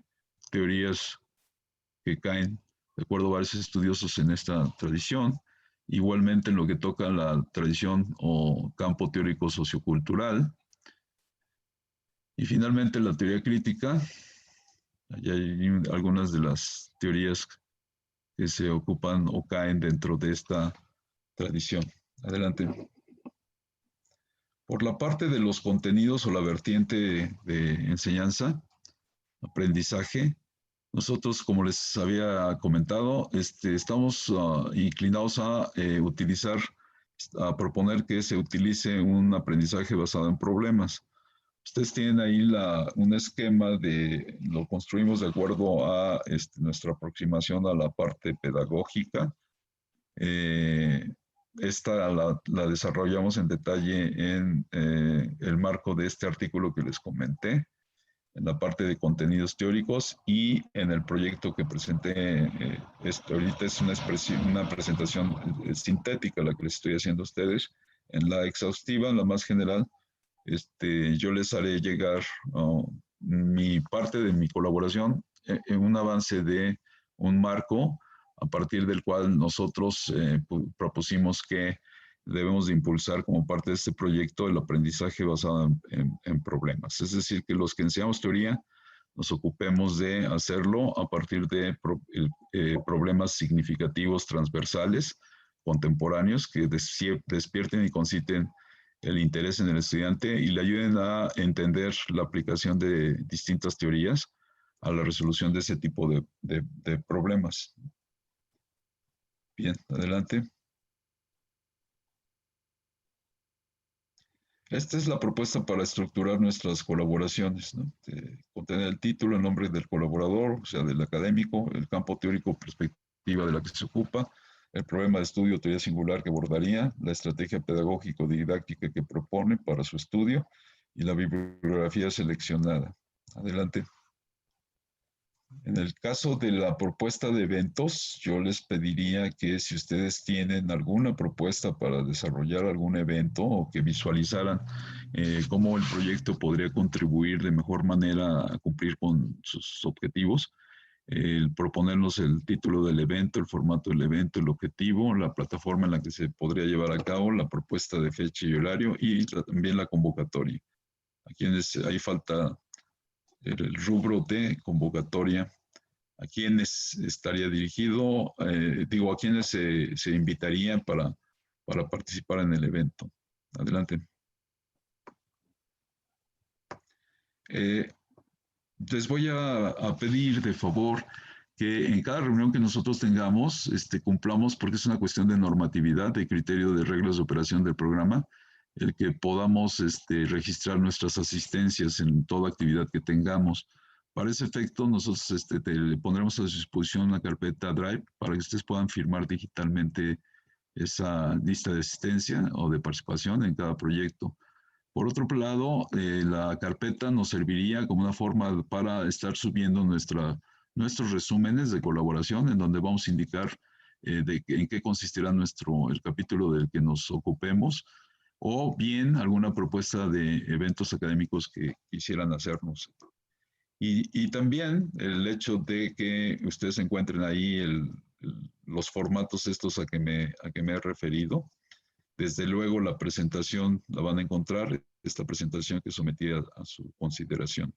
teorías que caen, de acuerdo a varios estudiosos en esta tradición. Igualmente en lo que toca a la tradición o campo teórico sociocultural. Y finalmente la teoría crítica. Allí hay algunas de las teorías que se ocupan o caen dentro de esta tradición. Adelante. Por la parte de los contenidos o la vertiente de enseñanza, aprendizaje, nosotros, como les había comentado, estamos inclinados a a proponer que se utilice un aprendizaje basado en problemas. Ustedes tienen ahí un esquema lo construimos de acuerdo a nuestra aproximación a la parte pedagógica. Esta la desarrollamos en detalle en el marco de este artículo que les comenté, en la parte de contenidos teóricos y en el proyecto que presenté. Ahorita es una presentación sintética la que les estoy haciendo a ustedes. En la exhaustiva, en la más general, yo les haré llegar mi parte de mi colaboración en un avance de un marco a partir del cual nosotros propusimos que debemos de impulsar como parte de este proyecto el aprendizaje basado en problemas. Es decir, que los que enseñamos teoría nos ocupemos de hacerlo a partir de problemas significativos transversales, contemporáneos, que despierten y conciten el interés en el estudiante y le ayuden a entender la aplicación de distintas teorías a la resolución de ese tipo de problemas. Bien, adelante. Esta es la propuesta para estructurar nuestras colaboraciones, ¿no? Contener el título, el nombre del colaborador, o sea, del académico, el campo teórico, perspectiva de la que se ocupa, el problema de estudio, teoría singular que abordaría, la estrategia pedagógico-didáctica que propone para su estudio y la bibliografía seleccionada. Adelante. En el caso de la propuesta de eventos, yo les pediría que si ustedes tienen alguna propuesta para desarrollar algún evento o que visualizaran cómo el proyecto podría contribuir de mejor manera a cumplir con sus objetivos, proponernos el título del evento, el formato del evento, el objetivo, la plataforma en la que se podría llevar a cabo, la propuesta de fecha y horario y también la convocatoria. A quienes hay falta el rubro de convocatoria, a quienes estaría dirigido, a quienes se invitarían para participar en el evento. Adelante. Les voy a pedir de favor que en cada reunión que nosotros tengamos, cumplamos, porque es una cuestión de normatividad, de criterio de reglas de operación del programa, el que podamos registrar nuestras asistencias en toda actividad que tengamos. Para ese efecto, nosotros le pondremos a su disposición una carpeta Drive para que ustedes puedan firmar digitalmente esa lista de asistencia o de participación en cada proyecto. Por otro lado, la carpeta nos serviría como una forma para estar subiendo nuestros resúmenes de colaboración, en donde vamos a indicar en qué consistirá el capítulo del que nos ocupemos, o bien alguna propuesta de eventos académicos que quisieran hacernos. Y también el hecho de que ustedes encuentren ahí los formatos estos a que me he referido. Desde luego la presentación la van a encontrar, esta presentación que sometí a su consideración.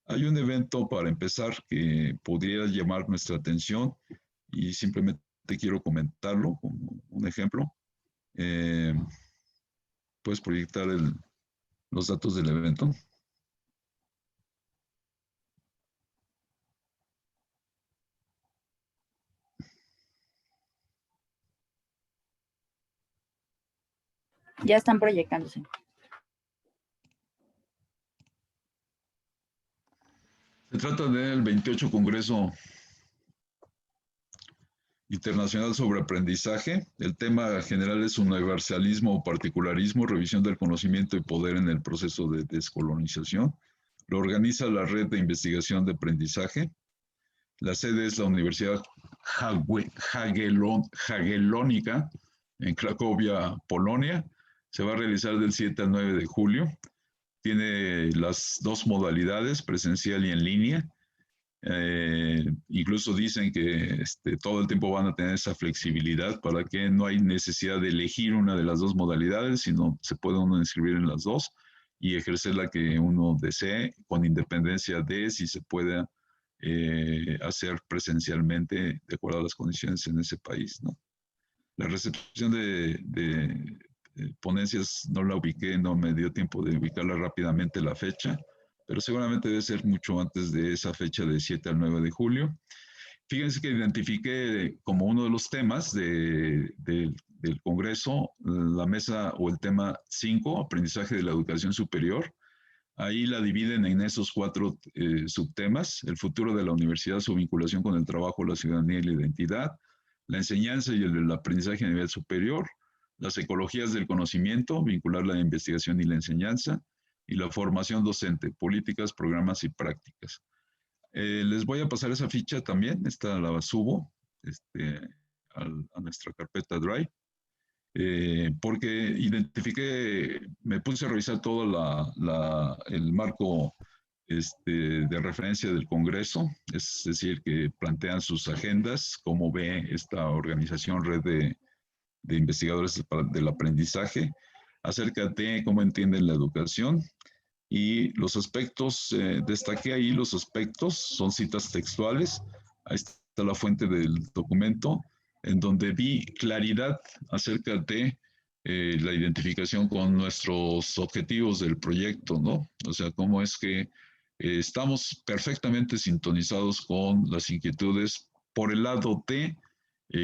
Hay un evento para empezar que podría llamar nuestra atención y simplemente quiero comentarlo como un ejemplo. Puedes proyectar los datos del evento. Ya están proyectándose. Se trata del 28 Congreso Internacional sobre Aprendizaje. El tema general es universalismo o particularismo, revisión del conocimiento y poder en el proceso de descolonización. Lo organiza la Red de Investigación de Aprendizaje. La sede es la Universidad Jagiellónica en Cracovia, Polonia. Se va a realizar del 7 al 9 de julio. Tiene las dos modalidades, presencial y en línea. Incluso dicen que todo el tiempo van a tener esa flexibilidad para que no hay necesidad de elegir una de las dos modalidades, sino se puede uno inscribir en las dos y ejercer la que uno desee, con independencia de si se pueda hacer presencialmente de acuerdo a las condiciones en ese país, ¿no? La recepción de ponencias no la ubiqué, no me dio tiempo de ubicarla rápidamente la fecha, pero seguramente debe ser mucho antes de esa fecha de 7 al 9 de julio. Fíjense que identifiqué como uno de los temas del Congreso la mesa o el tema 5, aprendizaje de la educación superior. Ahí la dividen en esos 4 subtemas: el futuro de la universidad, su vinculación con el trabajo, la ciudadanía y la identidad, la enseñanza y el aprendizaje a nivel superior, las ecologías del conocimiento, vincular la investigación y la enseñanza, y la formación docente, políticas, programas y prácticas. Les voy a pasar esa ficha también, esta la subo a nuestra carpeta Drive. Porque identifiqué, me puse a revisar todo el marco de referencia del Congreso, es decir, que plantean sus agendas, cómo ve esta organización, red de investigadores del aprendizaje, acerca de cómo entienden la educación y los aspectos, destaqué ahí los aspectos, son citas textuales, ahí está la fuente del documento, en donde vi claridad acerca de la identificación con nuestros objetivos del proyecto, ¿no? O sea, cómo es que estamos perfectamente sintonizados con las inquietudes por el lado de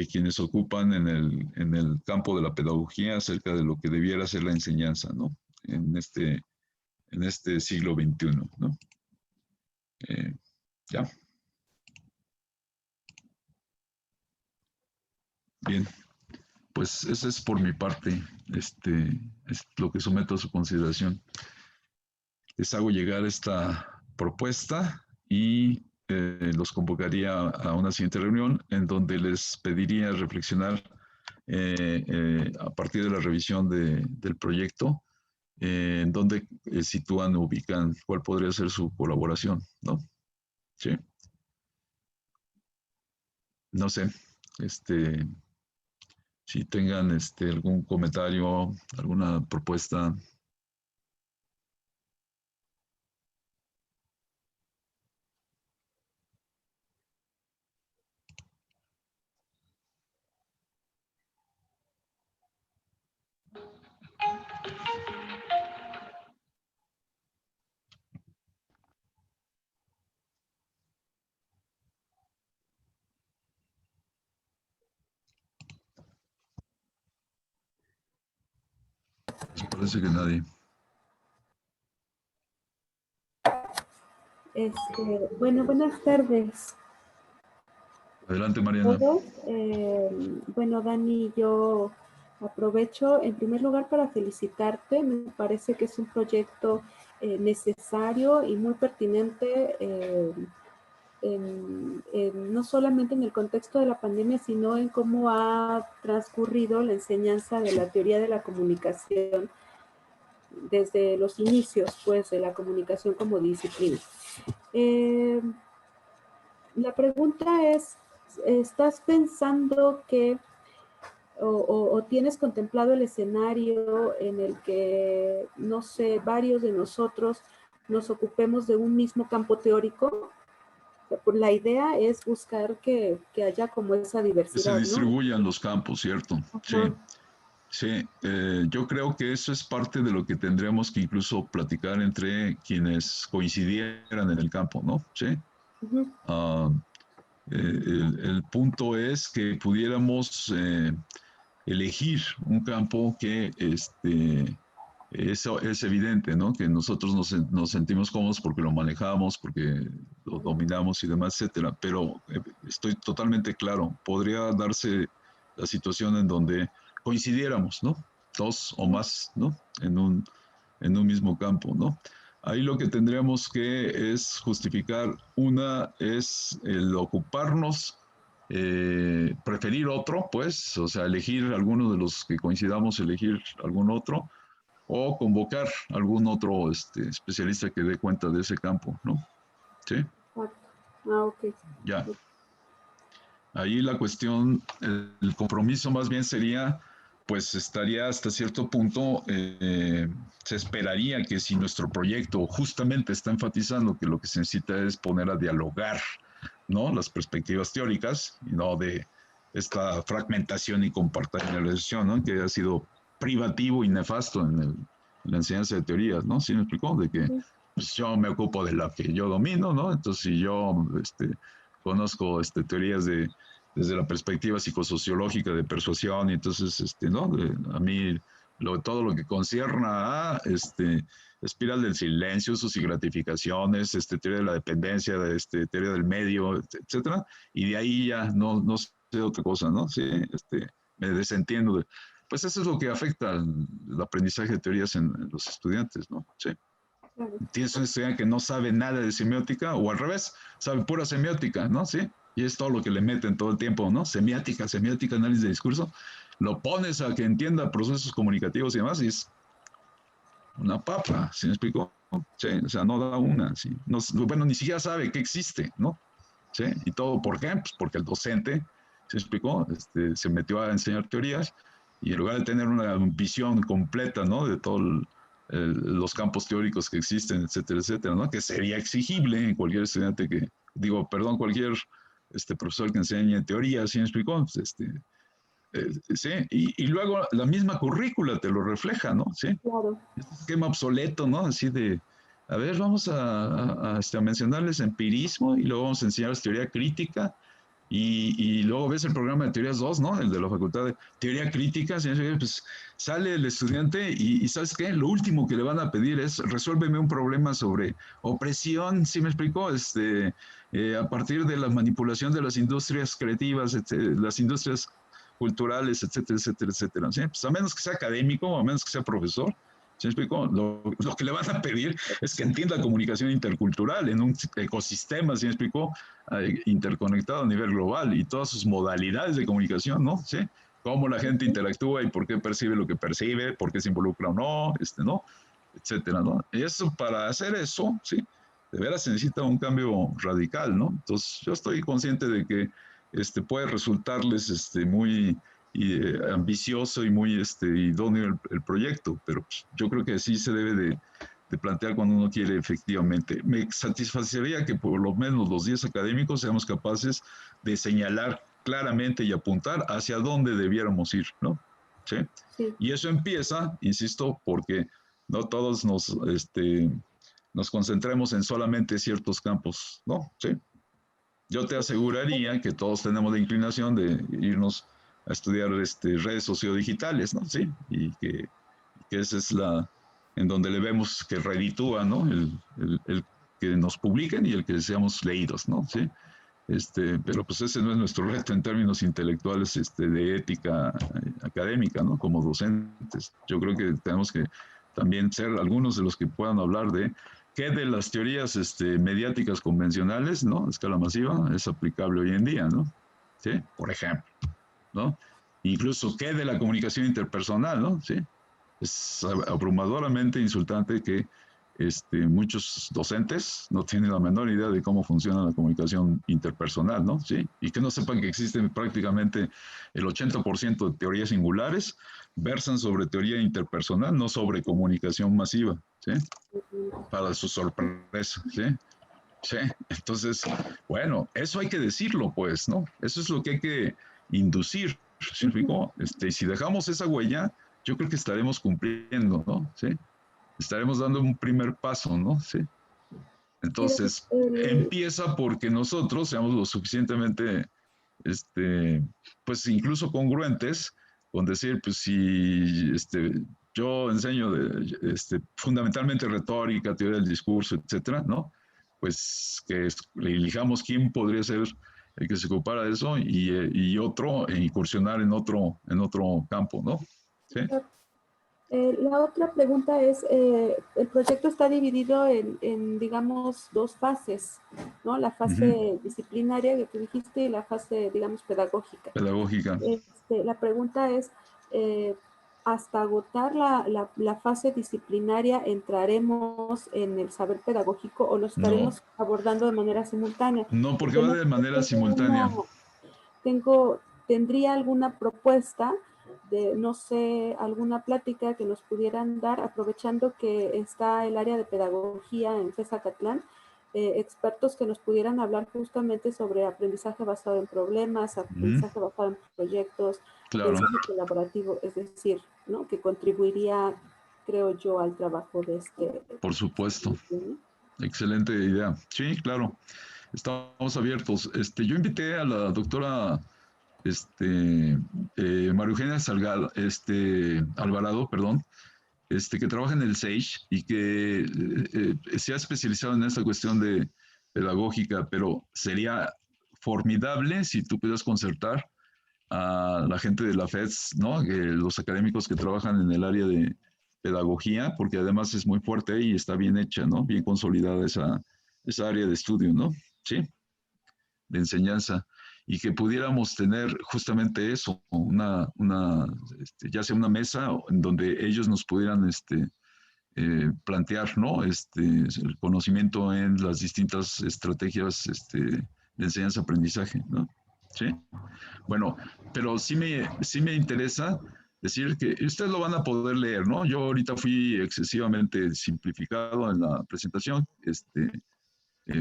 quienes ocupan en el campo de la pedagogía acerca de lo que debiera ser la enseñanza, ¿no? En este siglo XXI, ¿no? Ya. Bien, pues eso es por mi parte, es lo que someto a su consideración. Les hago llegar esta propuesta y los convocaría a una siguiente reunión en donde les pediría reflexionar a partir de la revisión del proyecto, en donde sitúan, ubican cuál podría ser su colaboración, ¿no? Sí. No sé, si tengan algún comentario, alguna propuesta. Me parece que nadie. Bueno, buenas tardes. Adelante, Mariana. Bueno, Dani, yo aprovecho en primer lugar para felicitarte. Me parece que es un proyecto necesario y muy pertinente, no solamente en el contexto de la pandemia, sino en cómo ha transcurrido la enseñanza de la teoría de la comunicación desde los inicios, pues, de la comunicación como disciplina. La pregunta es, ¿estás pensando que o tienes contemplado el escenario en el que, no sé, varios de nosotros nos ocupemos de un mismo campo teórico? La idea es buscar que haya como esa diversidad, que se distribuyan, ¿no? los campos, ¿cierto? Ajá. Sí. Sí, yo creo que eso es parte de lo que tendríamos que incluso platicar entre quienes coincidieran en el campo, ¿no? Sí. Uh-huh. El punto es que pudiéramos elegir un campo que eso es evidente, ¿no? Que nosotros nos sentimos cómodos porque lo manejamos, porque lo dominamos y demás, etcétera. Pero estoy totalmente claro, podría darse la situación en donde coincidiéramos, ¿no? Dos o más, ¿no? En un mismo campo, ¿no? Ahí lo que tendríamos que es justificar, una es el ocuparnos, preferir otro, pues, o sea, elegir alguno de los que coincidamos, elegir algún otro, o convocar algún otro especialista que dé cuenta de ese campo, ¿no? ¿Sí? Ok. Ya. Ahí la cuestión, el compromiso más bien sería, pues estaría hasta cierto punto, se esperaría que si nuestro proyecto justamente está enfatizando que lo que se necesita es poner a dialogar, ¿no? Las perspectivas teóricas y no de esta fragmentación y compartimentalización, ¿no? Que ha sido privativo y nefasto en la enseñanza de teorías, ¿no? ¿Sí me explicó? De que pues, yo me ocupo de la que yo domino, ¿no? Entonces, si yo conozco teorías desde la perspectiva psicosociológica de persuasión, y entonces, ¿no? A mí todo lo que concierna a espiral del silencio, usos y gratificaciones, teoría de la dependencia, teoría del medio, etcétera, y de ahí ya no sé otra cosa, ¿no? Sí, me desentiendo pues eso es lo que afecta el aprendizaje de teorías en los estudiantes, ¿no? Sí. Claro. Tienes un estudiante que no sabe nada de semiótica, o al revés, sabe pura semiótica, ¿no? Sí. Y es todo lo que le meten todo el tiempo, ¿no? Semiótica, análisis de discurso. Lo pones a que entienda procesos comunicativos y demás, y es una papa, ¿sí me explico? Sí, o sea, no da una, ¿sí? No, bueno, ni siquiera sabe que existe, ¿no? ¿Sí? ¿Y todo por qué? Pues porque el docente, ¿se explicó? Se metió a enseñar teorías y en lugar de tener una visión completa, ¿no? De todos los campos teóricos que existen, etcétera, etcétera, ¿no? Que sería exigible en cualquier estudiante cualquier profesor que enseñe teoría, ¿sí me explicó? Sí, y luego la misma currícula te lo refleja, ¿no? Sí. Claro. Este esquema obsoleto, ¿no? Así de, a ver, vamos a mencionarles empirismo y luego vamos a enseñarles teoría crítica y luego ves el programa de teorías 2, ¿no? El de la facultad de teoría crítica, pues sale el estudiante y ¿sabes qué? Lo último que le van a pedir es resuélveme un problema sobre opresión, ¿sí me explico? A partir de la manipulación de las industrias creativas, las industrias culturales, etcétera, etcétera, etcétera. ¿Sí? Pues a menos que sea académico, a menos que sea profesor, ¿sí me explico? Lo que le van a pedir es que entienda comunicación intercultural en un ecosistema, ¿sí me explico? Interconectado a nivel global y todas sus modalidades de comunicación, ¿no? ¿Sí? Cómo la gente interactúa y por qué percibe lo que percibe, por qué se involucra o no, ¿no? Etcétera, ¿no? Y eso, para hacer eso, ¿sí? De veras se necesita un cambio radical, ¿no? Entonces, yo estoy consciente de que puede resultarles muy ambicioso y muy idóneo el proyecto, pero pues, yo creo que sí se debe de plantear cuando uno quiere efectivamente. Me satisfacería que por lo menos los 10 académicos seamos capaces de señalar claramente y apuntar hacia dónde debiéramos ir, ¿no? ¿Sí? Sí. Y eso empieza, insisto, porque no todos nos concentremos en solamente ciertos campos, ¿no? ¿Sí? Yo te aseguraría que todos tenemos la inclinación de irnos a estudiar redes sociodigitales, ¿no? Sí, y que esa es en donde le vemos que reditúa, ¿no? El que nos publiquen y el que seamos leídos, ¿no? Sí. Pero pues ese no es nuestro reto en términos intelectuales de ética académica, ¿no? Como docentes. Yo creo que tenemos que también ser algunos de los que puedan hablar de qué de las teorías mediáticas convencionales, ¿no? A escala masiva, es aplicable hoy en día, ¿no? ¿Sí? Por ejemplo, ¿no? Incluso qué de la comunicación interpersonal, ¿no? Sí. Es abrumadoramente insultante que muchos docentes no tienen la menor idea de cómo funciona la comunicación interpersonal, ¿no? Sí, y que no sepan que existen prácticamente el 80% de teorías singulares versan sobre teoría interpersonal, no sobre comunicación masiva, ¿sí? Para su sorpresa, ¿sí? Sí, entonces, bueno, eso hay que decirlo, pues, ¿no? Eso es lo que hay que inducir, ¿sí? Si dejamos esa huella, yo creo que estaremos cumpliendo, ¿no? Sí, estaremos dando un primer paso, ¿no? Sí. Entonces, empieza porque nosotros seamos lo suficientemente, pues incluso congruentes con decir, pues si yo enseño fundamentalmente retórica, teoría del discurso, etcétera, ¿no? Pues que elijamos quién podría ser el que se ocupara de eso y otro, incursionar en otro campo, ¿no? ¿Sí? La otra pregunta es, el proyecto está dividido en, digamos, dos fases, ¿no? La fase disciplinaria que tú dijiste y la fase, digamos, pedagógica. Pedagógica. La pregunta es, hasta agotar la fase disciplinaria, ¿entraremos en el saber pedagógico o lo estaremos abordando de manera simultánea? No, porque va de manera simultánea. ¿Tendría alguna propuesta de, no sé, alguna plática que nos pudieran dar, aprovechando que está el área de pedagogía en FES Acatlán, expertos que nos pudieran hablar justamente sobre aprendizaje basado en problemas, aprendizaje basado en proyectos, aprendizaje colaborativo, es decir, ¿no? Que contribuiría, creo yo, al trabajo de este. Por supuesto. Excelente idea. Sí, claro. Estamos abiertos. Yo invité a la doctora María Eugenia Salgado, Alvarado, perdón, que trabaja en el SAGE y que se ha especializado en esta cuestión de pedagógica, pero sería formidable si tú pudieras concertar a la gente de la FEDS, ¿no? Los académicos que trabajan en el área de pedagogía, porque además es muy fuerte y está bien hecha, ¿no? Bien consolidada esa área de estudio, ¿no? Sí, de enseñanza. Y que pudiéramos tener justamente eso, ya sea una mesa en donde ellos nos pudieran plantear, ¿no? El conocimiento en las distintas estrategias de enseñanza-aprendizaje, ¿no? Sí. Bueno, pero sí me interesa decir que ustedes lo van a poder leer, ¿no? Yo ahorita fui excesivamente simplificado en la presentación,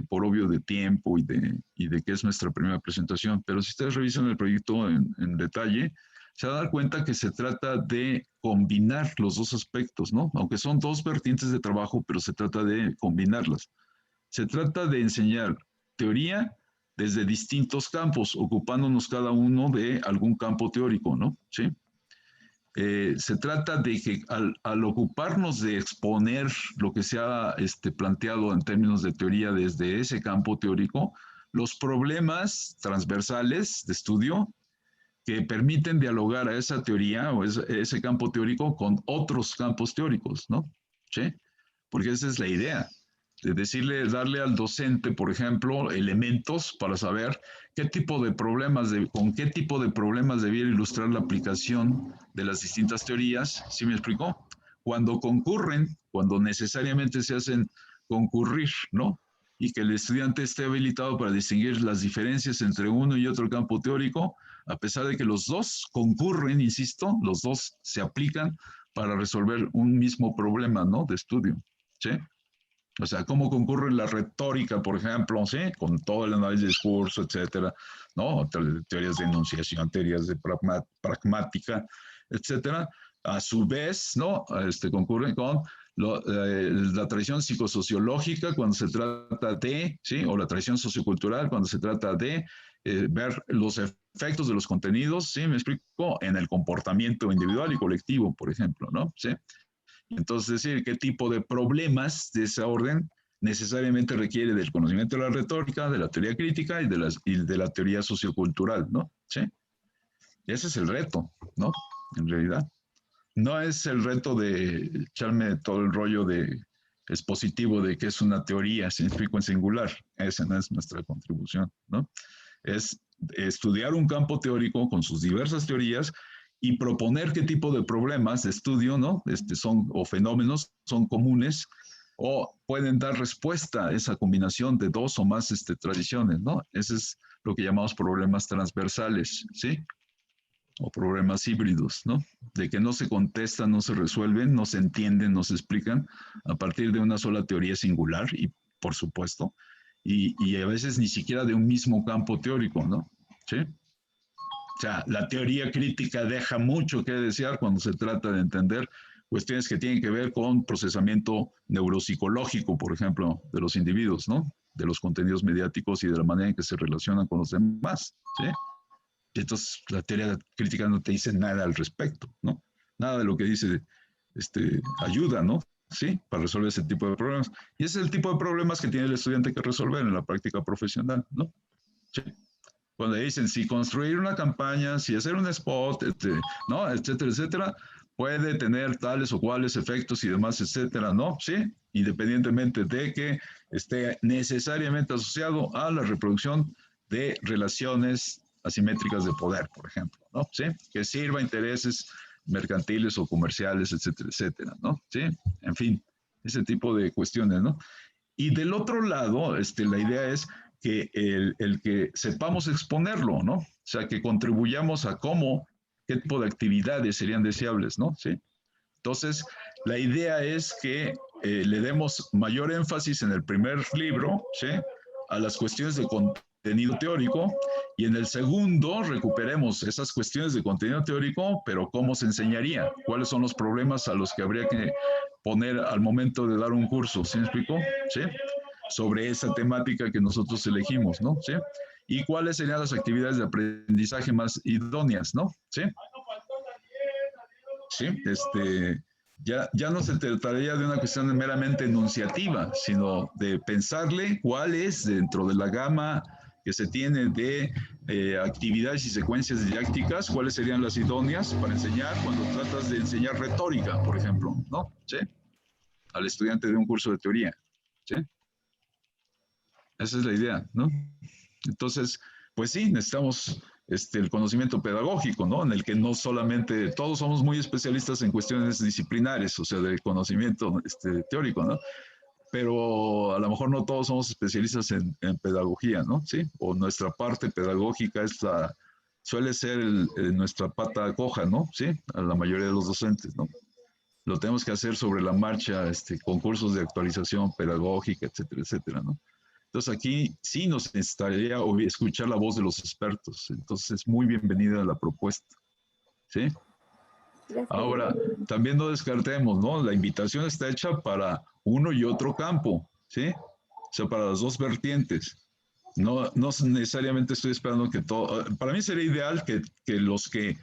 por obvio de tiempo y de que es nuestra primera presentación, pero si ustedes revisan el proyecto en detalle, se van a dar cuenta que se trata de combinar los dos aspectos, ¿no? Aunque son dos vertientes de trabajo, pero se trata de combinarlas. Se trata de enseñar teoría desde distintos campos, ocupándonos cada uno de algún campo teórico, ¿no? ¿Sí? Se trata de que al ocuparnos de exponer lo que se ha planteado en términos de teoría desde ese campo teórico, los problemas transversales de estudio que permiten dialogar a esa teoría o ese campo teórico con otros campos teóricos, ¿no? ¿Sí? Porque esa es la idea, de darle al docente, por ejemplo, elementos para saber qué tipo de problemas, con qué tipo de problemas debiera ilustrar la aplicación de las distintas teorías, ¿sí me explicó? Cuando concurren, cuando necesariamente se hacen concurrir, ¿no? Y que el estudiante esté habilitado para distinguir las diferencias entre uno y otro campo teórico, a pesar de que los dos concurren, insisto, los dos se aplican para resolver un mismo problema, ¿no? De estudio, ¿sí? O sea, cómo concurre la retórica, por ejemplo, ¿sí? Con todo el análisis de discurso, etcétera, ¿no? Teorías de enunciación, teorías de pragmática, etcétera. A su vez, ¿no? Concurren con la tradición psicosociológica cuando se trata de, ¿sí? O la tradición sociocultural cuando se trata de ver los efectos de los contenidos, ¿sí? Me explico, en el comportamiento individual y colectivo, por ejemplo, ¿no? ¿Sí? Entonces, decir qué tipo de problemas de esa orden necesariamente requiere del conocimiento de la retórica, de la teoría crítica y de la teoría sociocultural, ¿no? ¿Sí? Ese es el reto, ¿no? En realidad. No es el reto de echarme todo el rollo de expositivo de que es una teoría, significo en singular. Esa no es nuestra contribución, ¿no? Es estudiar un campo teórico con sus diversas teorías y proponer qué tipo de problemas de estudio, ¿no? O fenómenos son comunes o pueden dar respuesta a esa combinación de dos o más tradiciones, ¿no? Ese es lo que llamamos problemas transversales, ¿sí? O problemas híbridos, ¿no? De que no se contestan, no se resuelven, no se entienden, no se explican a partir de una sola teoría singular y, por supuesto, y a veces ni siquiera de un mismo campo teórico, ¿no? ¿Sí? O sea, la teoría crítica deja mucho que desear cuando se trata de entender cuestiones que tienen que ver con procesamiento neuropsicológico, por ejemplo, de los individuos, ¿no? De los contenidos mediáticos y de la manera en que se relacionan con los demás, ¿sí? Entonces, la teoría crítica no te dice nada al respecto, ¿no? Nada de lo que dice ayuda, ¿no? Sí, para resolver ese tipo de problemas. Y ese es el tipo de problemas que tiene el estudiante que resolver en la práctica profesional, ¿no? Sí. Cuando dicen si construir una campaña, si hacer un spot, ¿no? Etcétera, etcétera, puede tener tales o cuales efectos y demás, etcétera, ¿no? Sí, independientemente de que esté necesariamente asociado a la reproducción de relaciones asimétricas de poder, por ejemplo, ¿no? Sí, que sirva a intereses mercantiles o comerciales, etcétera, etcétera, ¿no? Sí, en fin, ese tipo de cuestiones, ¿no? Y del otro lado, la idea es que el que sepamos exponerlo, ¿no? O sea, que contribuyamos a qué tipo de actividades serían deseables, ¿no? Sí. Entonces, la idea es que le demos mayor énfasis en el primer libro, ¿sí? A las cuestiones de contenido teórico, y en el segundo recuperemos esas cuestiones de contenido teórico, pero cómo se enseñaría, cuáles son los problemas a los que habría que poner al momento de dar un curso, ¿sí me explico? ¿Sí? Sobre esa temática que nosotros elegimos, ¿no? ¿Sí? Y cuáles serían las actividades de aprendizaje más idóneas, ¿no? ¿Sí? Sí, ya no se trataría de una cuestión meramente enunciativa, sino de pensarle cuál es dentro de la gama que se tiene de actividades y secuencias didácticas, cuáles serían las idóneas para enseñar cuando tratas de enseñar retórica, por ejemplo, ¿no? ¿Sí? Al estudiante de un curso de teoría, ¿sí? Esa es la idea, ¿no? Entonces, pues sí, necesitamos el conocimiento pedagógico, ¿no? En el que no solamente, todos somos muy especialistas en cuestiones disciplinares, o sea, de conocimiento teórico, ¿no? Pero a lo mejor no todos somos especialistas en pedagogía, ¿no? Sí, o nuestra parte pedagógica suele ser nuestra pata coja, ¿no? Sí, a la mayoría de los docentes, ¿no? Lo tenemos que hacer sobre la marcha, con cursos de actualización pedagógica, etcétera, etcétera, ¿no? Entonces aquí sí nos necesitaría escuchar la voz de los expertos. Entonces es muy bienvenida la propuesta. ¿Sí? Gracias. Ahora, también no descartemos, ¿no? La invitación está hecha para uno y otro campo, ¿sí? O sea, para las dos vertientes. No necesariamente estoy esperando que todo... Para mí sería ideal que los que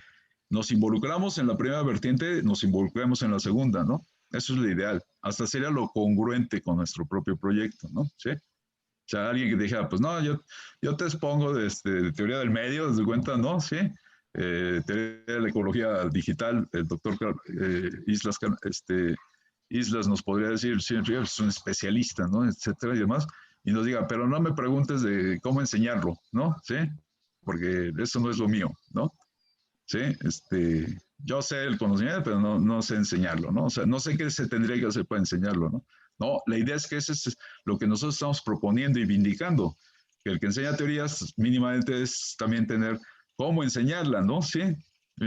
nos involucramos en la primera vertiente nos involucremos en la segunda, ¿no? Eso es lo ideal. Hasta sería lo congruente con nuestro propio proyecto, ¿no? ¿Sí? O sea, alguien que dijera, pues no, yo te expongo de teoría del medio, desde cuenta, ¿no? Sí. Teoría de la ecología digital, el doctor Islas nos podría decir, sí, es un especialista, ¿no? Etcétera y demás. Y nos diga, pero no me preguntes de cómo enseñarlo, ¿no? Sí. Porque eso no es lo mío, ¿no? Sí. Yo sé el conocimiento, pero no sé enseñarlo, ¿no? O sea, no sé qué se tendría que hacer para enseñarlo, ¿no? No, la idea es que eso es lo que nosotros estamos proponiendo y vindicando, que el que enseña teorías mínimamente es también tener cómo enseñarla, ¿no? ¿Sí?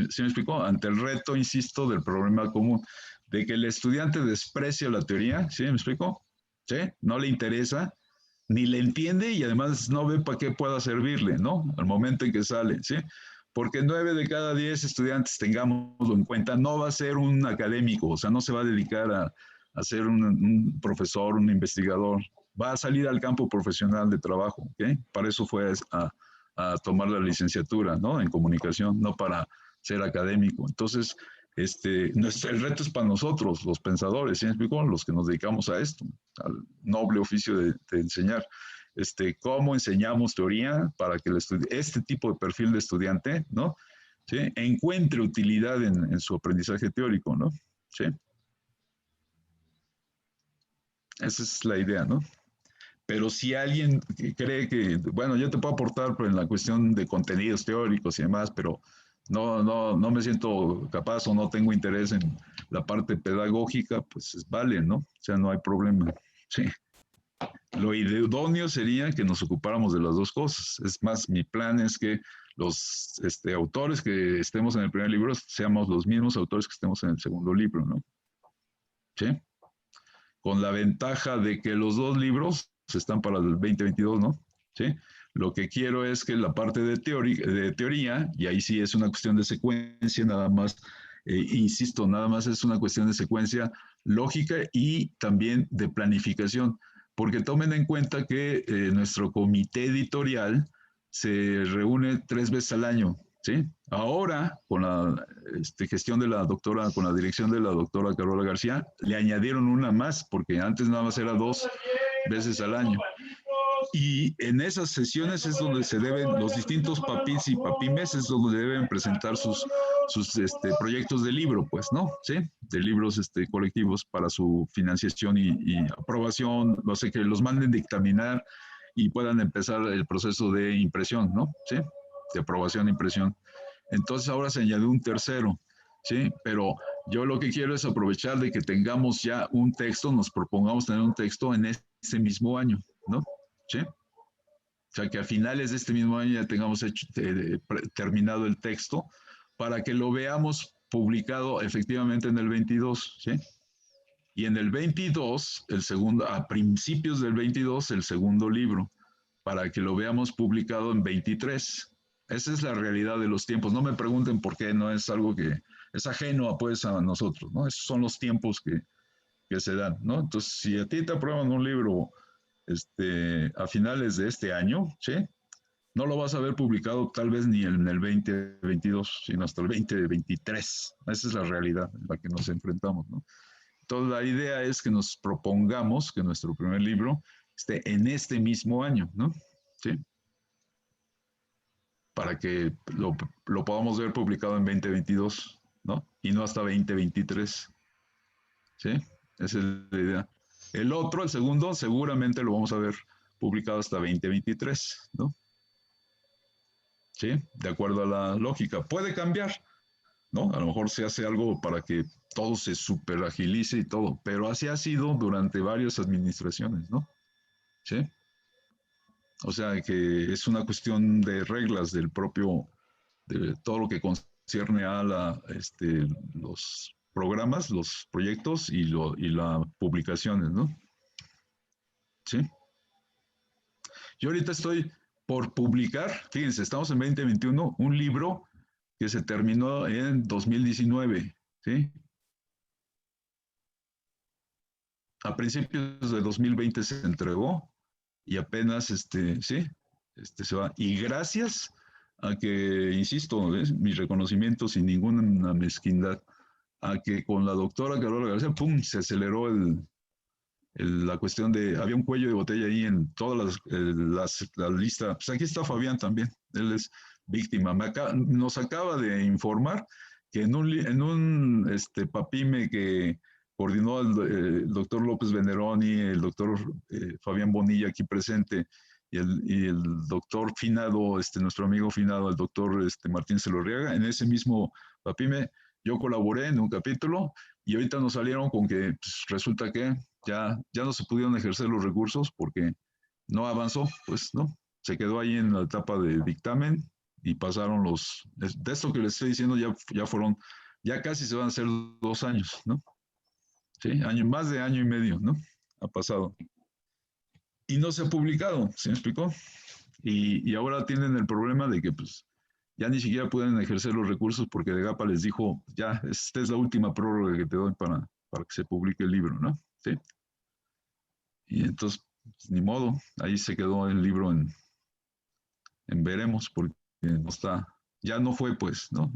¿Sí me explicó? Ante el reto, insisto, del problema común, de que el estudiante desprecia la teoría, ¿sí me explicó? ¿Sí? No le interesa, ni le entiende y además no ve para qué pueda servirle, ¿no? Al momento en que sale, ¿sí? Porque 9 de cada 10 estudiantes, tengámoslo en cuenta, no va a ser un académico, o sea, no se va a dedicar a ser un profesor, un investigador, va a salir al campo profesional de trabajo, ¿ok? Para eso fue a tomar la licenciatura, ¿no? En comunicación, no para ser académico. Entonces, el reto es para nosotros, los pensadores, ¿sí me explico? Los que nos dedicamos a esto, al noble oficio de enseñar. Cómo enseñamos teoría para que este tipo de perfil de estudiante, ¿no? ¿Sí? Encuentre utilidad en su aprendizaje teórico, ¿no? ¿Sí? Esa es la idea, ¿no? Pero si alguien cree que, bueno, yo te puedo aportar en la cuestión de contenidos teóricos y demás, pero no me siento capaz o no tengo interés en la parte pedagógica, pues vale, ¿no? O sea, no hay problema. Sí. Lo idóneo sería que nos ocupáramos de las dos cosas. Es más, mi plan es que los autores que estemos en el primer libro seamos los mismos autores que estemos en el segundo libro, ¿no? ¿Sí? Con la ventaja de que los dos libros están para el 2022, ¿no? ¿Sí? Lo que quiero es que la parte de teoría, y ahí sí es una cuestión de secuencia, nada más, insisto, nada más es una cuestión de secuencia lógica y también de planificación, porque tomen en cuenta que nuestro comité editorial se reúne 3 veces al año, ¿sí? Ahora, con la gestión de la doctora, con la dirección de la doctora Carola García, le añadieron una más, porque antes nada más era 2 veces al año. Y en esas sesiones es donde se deben, los distintos papis y papimes es donde deben presentar sus proyectos de libro, pues, ¿no? ¿Sí? De libros colectivos para su financiación y aprobación, no sé, que los manden dictaminar y puedan empezar el proceso de impresión, ¿no? ¿Sí? De aprobación e impresión. Entonces ahora se añadió un tercero, ¿sí? Pero yo lo que quiero es aprovechar de que tengamos ya un texto, nos propongamos tener un texto en ese mismo año, ¿no? ¿Sí? O sea, que a finales de este mismo año ya tengamos terminado el texto para que lo veamos publicado efectivamente en el 22, ¿sí? Y en el 22, el segundo, a principios del 22, el segundo libro, para que lo veamos publicado en 23. Esa es la realidad de los tiempos. No me pregunten por qué, no es algo que es ajeno pues, a nosotros, ¿no? Esos son los tiempos que se dan, ¿no? Entonces, si a ti te aprueban un libro a finales de este año, ¿sí? No lo vas a ver publicado tal vez ni en el 2022, sino hasta el 2023. Esa es la realidad en la que nos enfrentamos, ¿no? Entonces, la idea es que nos propongamos que nuestro primer libro esté en este mismo año, ¿no? ¿Sí? Para que lo podamos ver publicado en 2022, ¿no? Y no hasta 2023, ¿sí? Esa es la idea. El otro, el segundo, seguramente lo vamos a ver publicado hasta 2023, ¿no? ¿Sí? De acuerdo a la lógica. Puede cambiar, ¿no? A lo mejor se hace algo para que todo se superagilice y todo, pero así ha sido durante varias administraciones, ¿no? ¿Sí? O sea que es una cuestión de reglas del propio, de todo lo que concierne a los programas, los proyectos y las publicaciones, ¿no? ¿Sí? Yo ahorita estoy por publicar, fíjense, estamos en 2021, un libro que se terminó en 2019, ¿sí? A principios de 2020 se entregó y apenas, sí, se va. Y gracias a que, insisto, mi reconocimiento sin ninguna mezquindad, a que con la doctora Carola García, ¡pum!, se aceleró la cuestión de, había un cuello de botella ahí en todas las listas. Pues aquí está Fabián también, él es víctima. Nos acaba de informar que en un papime que coordinó el doctor López Veneroni, el doctor Fabián Bonilla aquí presente, y el doctor finado, nuestro amigo finado, el doctor Martín Celorriaga, en ese mismo papime yo colaboré en un capítulo y ahorita nos salieron con que pues, resulta que ya no se pudieron ejercer los recursos porque no avanzó, pues, ¿no? Se quedó ahí en la etapa de dictamen y pasaron de esto que les estoy diciendo ya fueron, ya casi se van a hacer 2 años, ¿no? Sí, más de año y medio, ¿no? Ha pasado. Y no se ha publicado, ¿se me explicó? Y ahora tienen el problema de que, pues, ya ni siquiera pueden ejercer los recursos porque DEGAPA les dijo, ya, esta es la última prórroga que te doy para que se publique el libro, ¿no? Sí. Y entonces, pues, ni modo, ahí se quedó el libro en veremos, porque no está, ya no fue, pues, ¿no?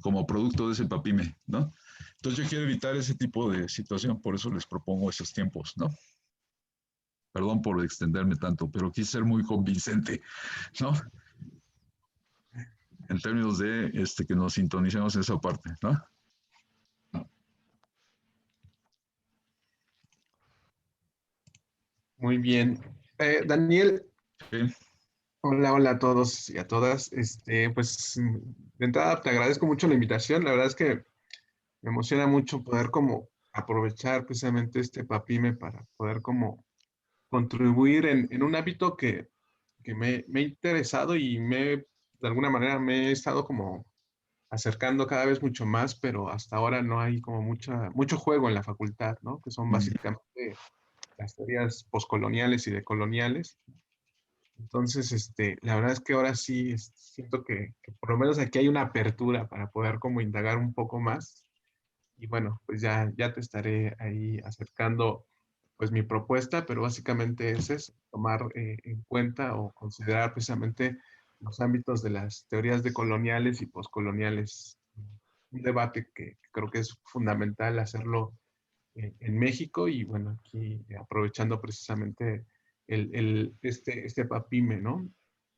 Como producto de ese papime, ¿no? Entonces yo quiero evitar ese tipo de situación, por eso les propongo esos tiempos, ¿no? Perdón por extenderme tanto, pero quise ser muy convincente, ¿no? En términos de que nos sintonicemos en esa parte, ¿no? Muy bien. Daniel, Sí. hola a todos y a todas. Pues de entrada te agradezco mucho la invitación. La verdad es que me emociona mucho poder como aprovechar precisamente este papime para poder como contribuir en un hábito que me ha interesado y de alguna manera me he estado como acercando cada vez mucho más, pero hasta ahora no hay como mucho juego en la facultad, ¿no? Que son básicamente las teorías poscoloniales y decoloniales. Entonces, la verdad es que ahora sí siento que por lo menos aquí hay una apertura para poder como indagar un poco más. Y bueno, pues ya te estaré ahí acercando pues mi propuesta, pero básicamente es tomar en cuenta o considerar precisamente los ámbitos de las teorías decoloniales y poscoloniales. Un debate que creo que es fundamental hacerlo en México y bueno, aquí aprovechando precisamente este PAPIME, ¿no?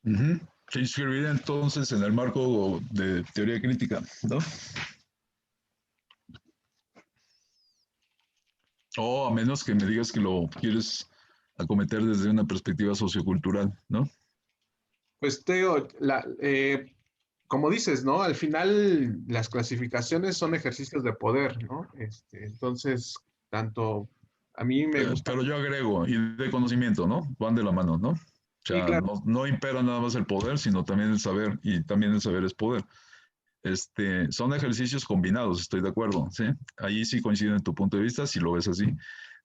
Ujú. Se inscribiría entonces en el marco de teoría crítica, ¿no? O a menos que me digas que lo quieres acometer desde una perspectiva sociocultural, ¿no? Pues te digo, como dices, ¿no? Al final las clasificaciones son ejercicios de poder, ¿no? Entonces, tanto a mí me gusta. Pero yo agrego, y de conocimiento, ¿no? Van de la mano, ¿no? O Sí, sea, claro. no impera nada más el poder, sino también el saber, y también el saber es poder. Son ejercicios combinados, estoy de acuerdo, ¿sí? Ahí sí coincido en tu punto de vista, si lo ves así,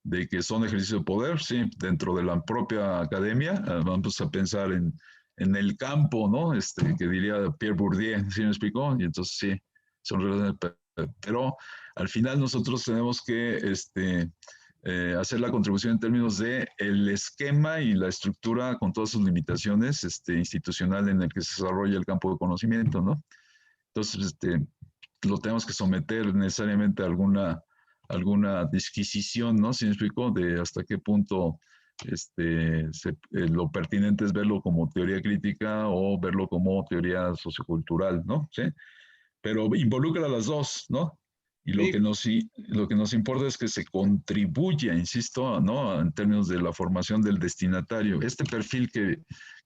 de que son ejercicios de poder, sí, dentro de la propia academia, vamos a pensar en el campo, ¿no? Que diría Pierre Bourdieu, ¿sí me explicó? Y entonces sí, son relaciones, pero al final nosotros tenemos que hacer la contribución en términos de el esquema y la estructura con todas sus limitaciones institucional en el que se desarrolla el campo de conocimiento, ¿no? Entonces, lo tenemos que someter necesariamente a alguna disquisición, ¿no? ¿Sí me explico? De hasta qué punto lo pertinente es verlo como teoría crítica o verlo como teoría sociocultural, ¿no? ¿Sí? Pero involucra a las dos, ¿no? Y Sí, lo que nos importa es que se contribuya, insisto, ¿no? En términos de la formación del destinatario. Este perfil que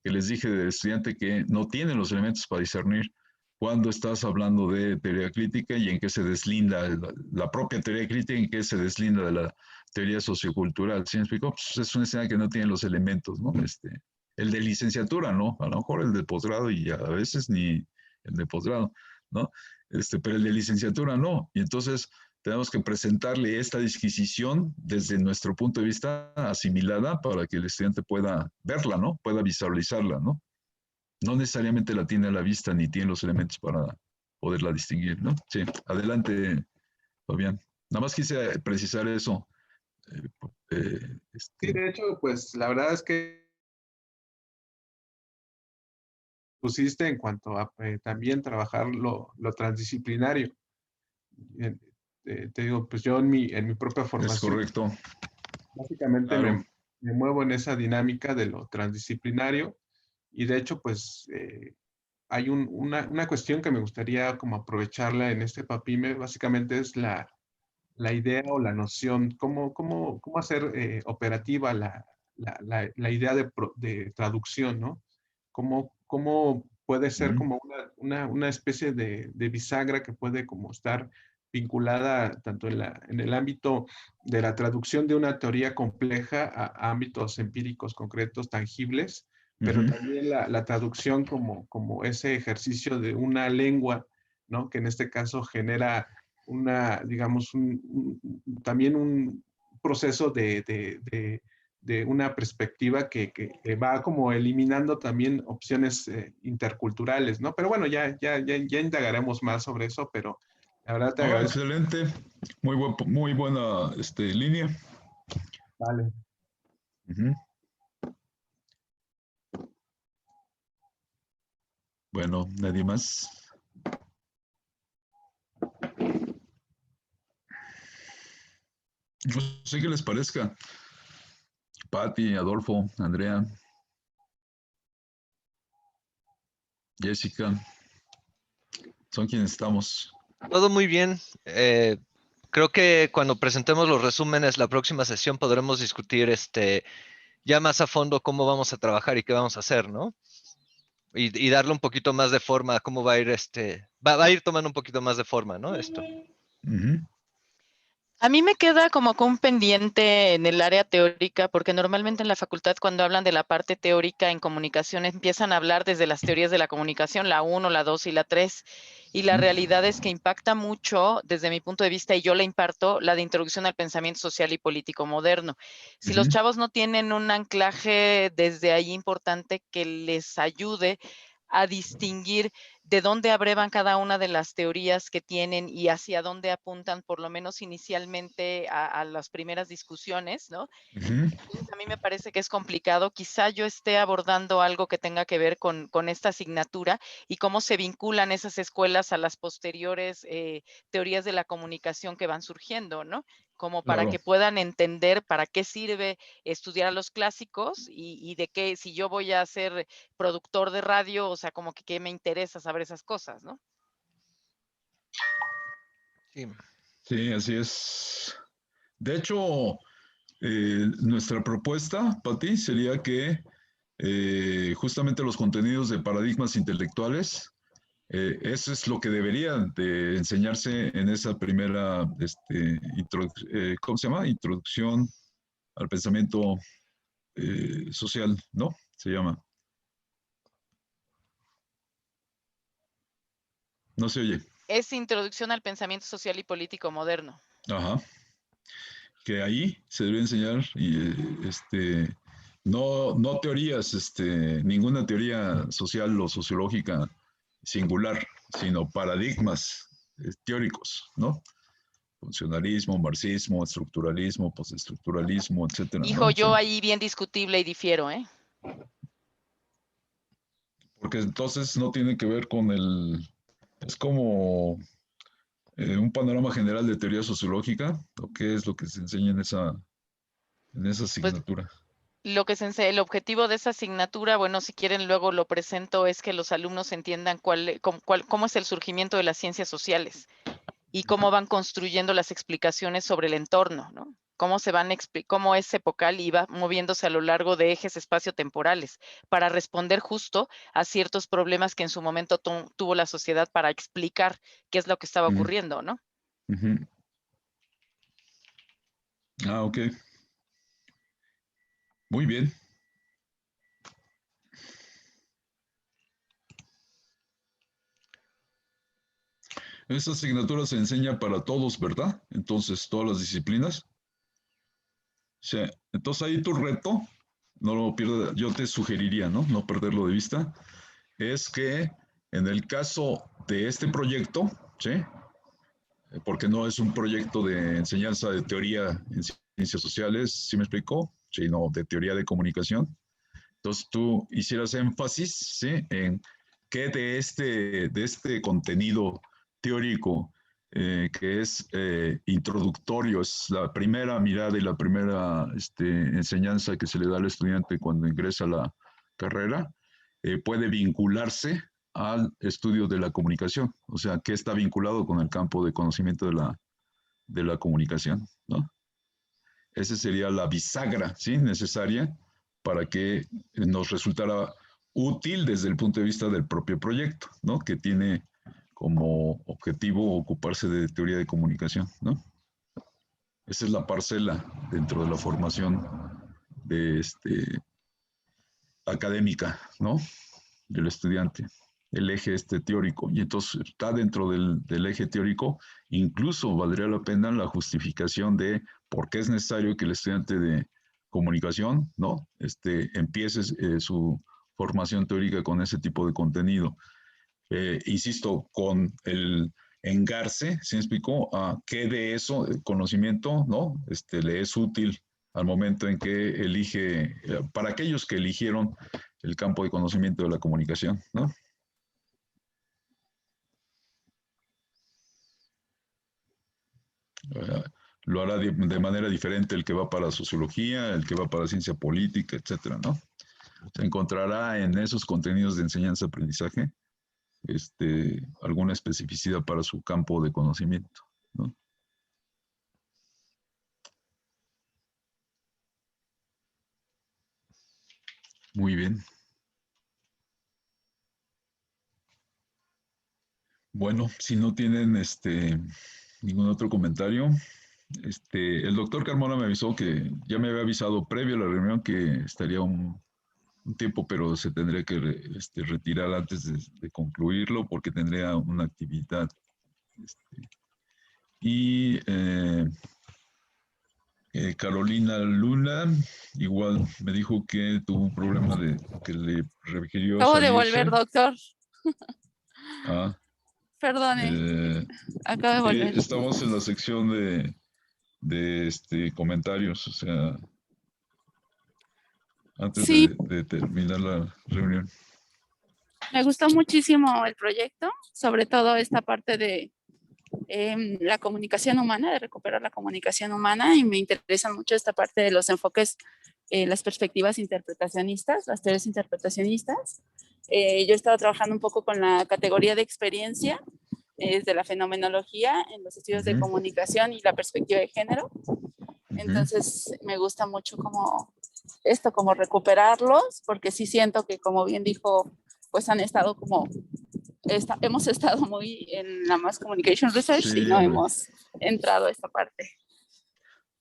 les dije de estudiante que no tiene los elementos para discernir cuando estás hablando de teoría crítica y en qué se deslinda la propia teoría crítica, en qué se deslinda de la teoría sociocultural. ¿Sí me explico? Pues es una escena que no tiene los elementos, ¿no? El de licenciatura, ¿no? A lo mejor el de posgrado y a veces ni el de posgrado, ¿no? Pero el de licenciatura no. Y entonces tenemos que presentarle esta disquisición desde nuestro punto de vista asimilada para que el estudiante pueda verla, ¿no? Pueda visualizarla, ¿no? No necesariamente la tiene a la vista ni tiene los elementos para poderla distinguir, ¿no? Sí, adelante, Fabián. Nada más quise precisar eso. Eh, sí, de hecho, pues la verdad es que pusiste en cuanto a también trabajar lo transdisciplinario. Eh, Te digo, pues yo en mi propia es formación, correcto, básicamente claro. me muevo en esa dinámica de lo transdisciplinario y de hecho, pues hay una cuestión que me gustaría como aprovecharla en este PAPIME, básicamente es la idea o la noción, cómo hacer operativa la idea de traducción, ¿no? Cómo puede ser Ujú. como una especie de bisagra que puede como estar vinculada tanto en el ámbito de la traducción de una teoría compleja a ámbitos empíricos concretos, tangibles, pero Ujú. también la traducción como ese ejercicio de una lengua, ¿no? Que en este caso genera digamos, también un proceso de una perspectiva que va como eliminando también opciones interculturales, ¿no? Pero bueno, ya indagaremos más sobre eso, pero la verdad te Oh, agradezco. excelente. Muy buena línea. Vale. Ujú. Bueno, nadie más. No sé qué les parezca. Patti, Adolfo, Andrea, Jessica, son quienes estamos. Todo muy bien. Creo que cuando presentemos los resúmenes, la próxima sesión podremos discutir ya más a fondo cómo vamos a trabajar y qué vamos a hacer, ¿no? Y darle un poquito más de forma, cómo va a ir va a ir tomando un poquito más de forma, ¿no? Esto. Ujú. A mí me queda como que un pendiente en el área teórica, porque normalmente en la facultad cuando hablan de la parte teórica en comunicación empiezan a hablar desde las teorías de la comunicación, la 1, la 2 y la 3. Y la realidad es que impacta mucho, desde mi punto de vista, y yo la imparto, la de introducción al pensamiento social y político moderno. Si los Ujú. chavos no tienen un anclaje desde ahí importante que les ayude a distinguir de dónde abrevan cada una de las teorías que tienen y hacia dónde apuntan, por lo menos inicialmente, a las primeras discusiones, ¿no? Entonces, a mí me parece que es complicado. Quizá yo esté abordando algo que tenga que ver con esta asignatura y cómo se vinculan esas escuelas a las posteriores teorías de la comunicación que van surgiendo, ¿no? Como para Claro. que puedan entender para qué sirve estudiar a los clásicos y de qué, si yo voy a ser productor de radio, o sea, como que qué me interesa saber esas cosas, ¿no? Sí. Sí, así es. De hecho, nuestra propuesta, Pati, sería que justamente los contenidos de paradigmas intelectuales, eso es lo que debería de enseñarse en esa primera, ¿cómo se llama? Introducción al pensamiento social, ¿no? Se llama. No se oye. Es introducción al pensamiento social y político moderno. Ajá. Que ahí se debe enseñar y no teorías, ninguna teoría social o sociológica singular, sino paradigmas teóricos, ¿no? Funcionalismo, marxismo, estructuralismo, postestructuralismo, etcétera, Hijo, ¿no? yo ahí bien discutible y difiero, ¿eh? Porque entonces no tiene que ver con es como un panorama general de teoría sociológica, o qué es lo que se enseña en esa Pues asignatura. lo que el objetivo de esa asignatura, bueno, si quieren luego lo presento, es que los alumnos entiendan cómo es el surgimiento de las ciencias sociales y cómo van construyendo las explicaciones sobre el entorno, ¿no? Cómo es epocal y va moviéndose a lo largo de ejes espaciotemporales para responder justo a ciertos problemas que en su momento tuvo la sociedad para explicar qué es lo que estaba ocurriendo, ¿no? Uh-huh. Ah, ok. Muy bien. Esta asignatura se enseña para todos, ¿verdad? Entonces, todas las disciplinas. Sí. Entonces ahí tu reto, no lo pierdas, yo te sugeriría, ¿no? No perderlo de vista, es que en el caso de este proyecto, ¿sí? Porque no es un proyecto de enseñanza de teoría en ciencias sociales, ¿sí me explicó? Sino de teoría de comunicación. Entonces tú hicieras énfasis, ¿sí? En qué de este contenido teórico que es introductorio, es la primera mirada y la primera enseñanza que se le da al estudiante cuando ingresa a la carrera, puede vincularse al estudio de la comunicación, o sea, que está vinculado con el campo de conocimiento de la comunicación, ¿no? Esa sería la bisagra, ¿sí? Necesaria para que nos resultara útil desde el punto de vista del propio proyecto, ¿no? Que tiene como objetivo ocuparse de teoría de comunicación, ¿no? Esa es la parcela dentro de la formación de académica, ¿no? Del estudiante, el eje teórico. Y entonces está dentro del eje teórico, incluso valdría la pena la justificación de por qué es necesario que el estudiante de comunicación, ¿no? Empiece su formación teórica con ese tipo de contenido. Insisto, con el engarce, ¿se me explicó? A qué de eso, conocimiento, ¿no? Le es útil al momento en que elige, para aquellos que eligieron el campo de conocimiento de la comunicación, ¿no? Lo hará de manera diferente el que va para sociología, el que va para ciencia política, etcétera, ¿no? Se encontrará en esos contenidos de enseñanza-aprendizaje alguna especificidad para su campo de conocimiento, ¿no? Muy bien. Bueno, si no tienen ningún otro comentario, el doctor Carmona me avisó que ya me había avisado previo a la reunión que estaría un tiempo, pero se tendría que retirar antes de concluirlo porque tendría una actividad. Y Carolina Luna, igual me dijo que tuvo un problema de que le requirió Acabo de salirse. volver, doctor. Ah, Perdone, acabo de volver. estamos en la sección de comentarios, o sea, antes Sí, de terminar la reunión. me gustó muchísimo el proyecto, sobre todo esta parte de la comunicación humana, de recuperar la comunicación humana, y me interesa mucho esta parte de los enfoques, las perspectivas interpretacionistas, las teorías interpretacionistas. Yo he estado trabajando un poco con la categoría de experiencia de la fenomenología en los estudios de comunicación y la perspectiva de género. Entonces me gusta mucho como esto, como recuperarlos, porque sí siento que, como bien dijo, pues han estado como, hemos estado muy en la Mass Communication Research Sí, y no hombre. hemos entrado a esta parte.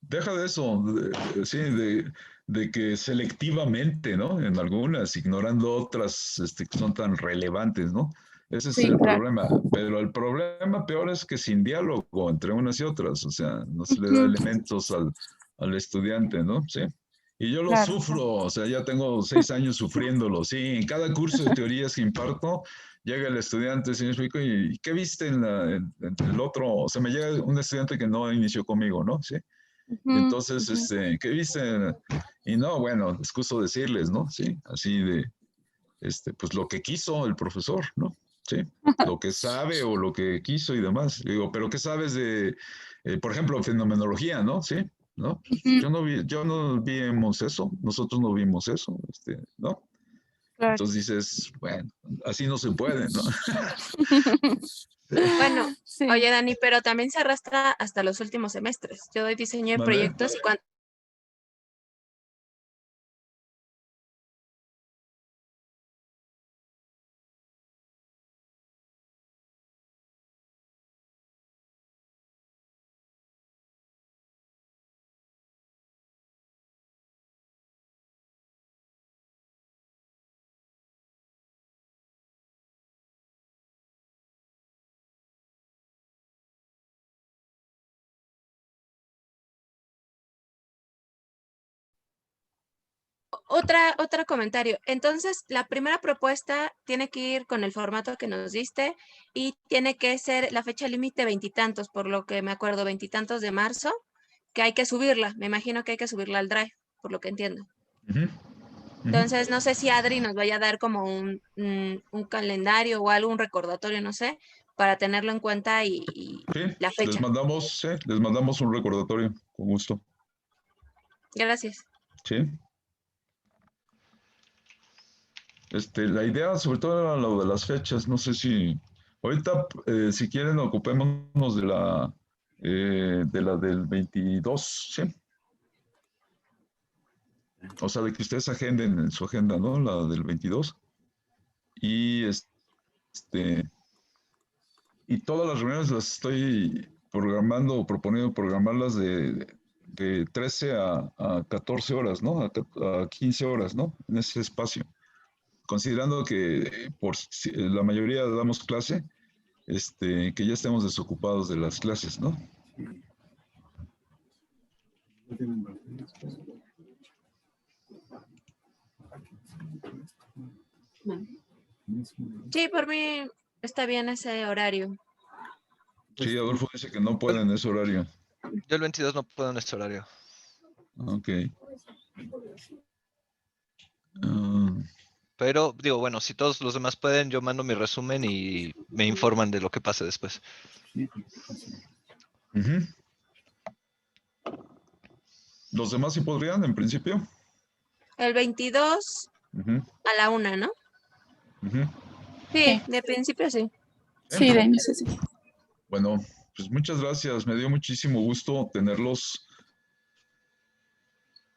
Deja de eso, sí, de que selectivamente, ¿no? En algunas, ignorando otras que son tan relevantes, ¿no? Ese es Sí, el claro. problema. Pero el problema peor es que sin diálogo entre unas y otras, o sea, no se le da elementos al estudiante, ¿no? Sí. Y yo lo Claro, sufro, o sea, ya tengo 6 años sufriéndolo, sí. En cada curso de teorías que imparto, llega el estudiante, sí, me explico, ¿y qué viste en el otro? O sea, me llega un estudiante que no inició conmigo, ¿no? Sí. Entonces, ¿qué viste? Y no, bueno, excuso decirles, ¿no? Sí, así de, pues lo que quiso el profesor, ¿no? Sí, lo que sabe o lo que quiso y demás. Digo, pero ¿qué sabes de, por ejemplo, fenomenología, ¿no? Sí, ¿no? Yo no vimos eso, nosotros no vimos eso, ¿no? claro. Entonces dices, bueno, así no se puede, ¿no? Bueno, Sí. oye Dani, pero también se arrastra hasta los últimos semestres. Yo doy diseño de ¿Mande? proyectos y cuando otro comentario. Entonces, la primera propuesta tiene que ir con el formato que nos diste y tiene que ser la fecha límite veintitantos, por lo que me acuerdo, veintitantos de marzo, que hay que subirla. Me imagino que hay que subirla al Drive, por lo que entiendo. Entonces, no sé si Adri nos vaya a dar como un calendario o algo, un recordatorio, no sé, para tenerlo en cuenta y Sí, la fecha. les mandamos un recordatorio, con gusto. Gracias. Sí. La idea sobre todo era lo de las fechas, no sé si ahorita si quieren ocupémonos de la del 22, ¿sí? O sea, de que ustedes agenden en su agenda, ¿no? La del 22. Y y todas las reuniones las estoy programando o proponiendo programarlas de 13 a 14 horas, ¿no? A 15 horas, ¿no? En ese espacio. Considerando que la mayoría damos clase, que ya estemos desocupados de las clases, ¿no? Sí, por mí está bien ese horario. Sí, Adolfo dice que no puede en ese horario. Yo el 22 no puedo en este horario. Ok. Pero digo, bueno, si todos los demás pueden, yo mando mi resumen y me informan de lo que pase después. ¿Los demás sí podrían, en principio? El 22 a la 1, ¿no? Sí, de principio sí. Sí, de inicio sí. Bueno, pues muchas gracias. Me dio muchísimo gusto tenerlos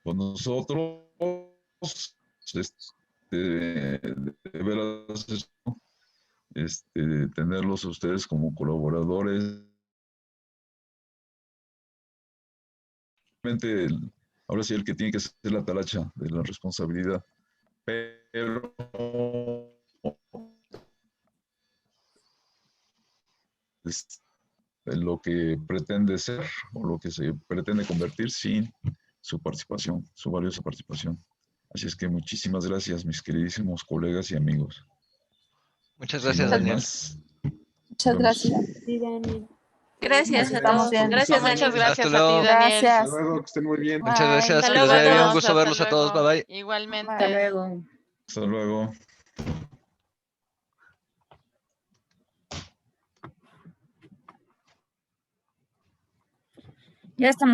con nosotros. De veras, tenerlos a ustedes como colaboradores. Realmente, ahora sí el que tiene que hacer la talacha de la responsabilidad. Pero lo que pretende ser o lo que se pretende convertir sin su participación, su valiosa participación. Así es que muchísimas gracias, mis queridísimos colegas y amigos. Muchas Si gracias, no hay Daniel. más, Muchas nos vemos. gracias. Sí, Dani. Gracias a Estamos todos. bien. Gracias, Muchas Dani. gracias Hasta a ti, luego. Daniel. Hasta Gracias. luego, que estén muy bien. Muchas Bye. gracias, Hasta que les luego a vaya bien. Un todos. gusto Hasta verlos a todos. luego. Bye bye. Igualmente. Hasta luego. Hasta luego. Ya estamos.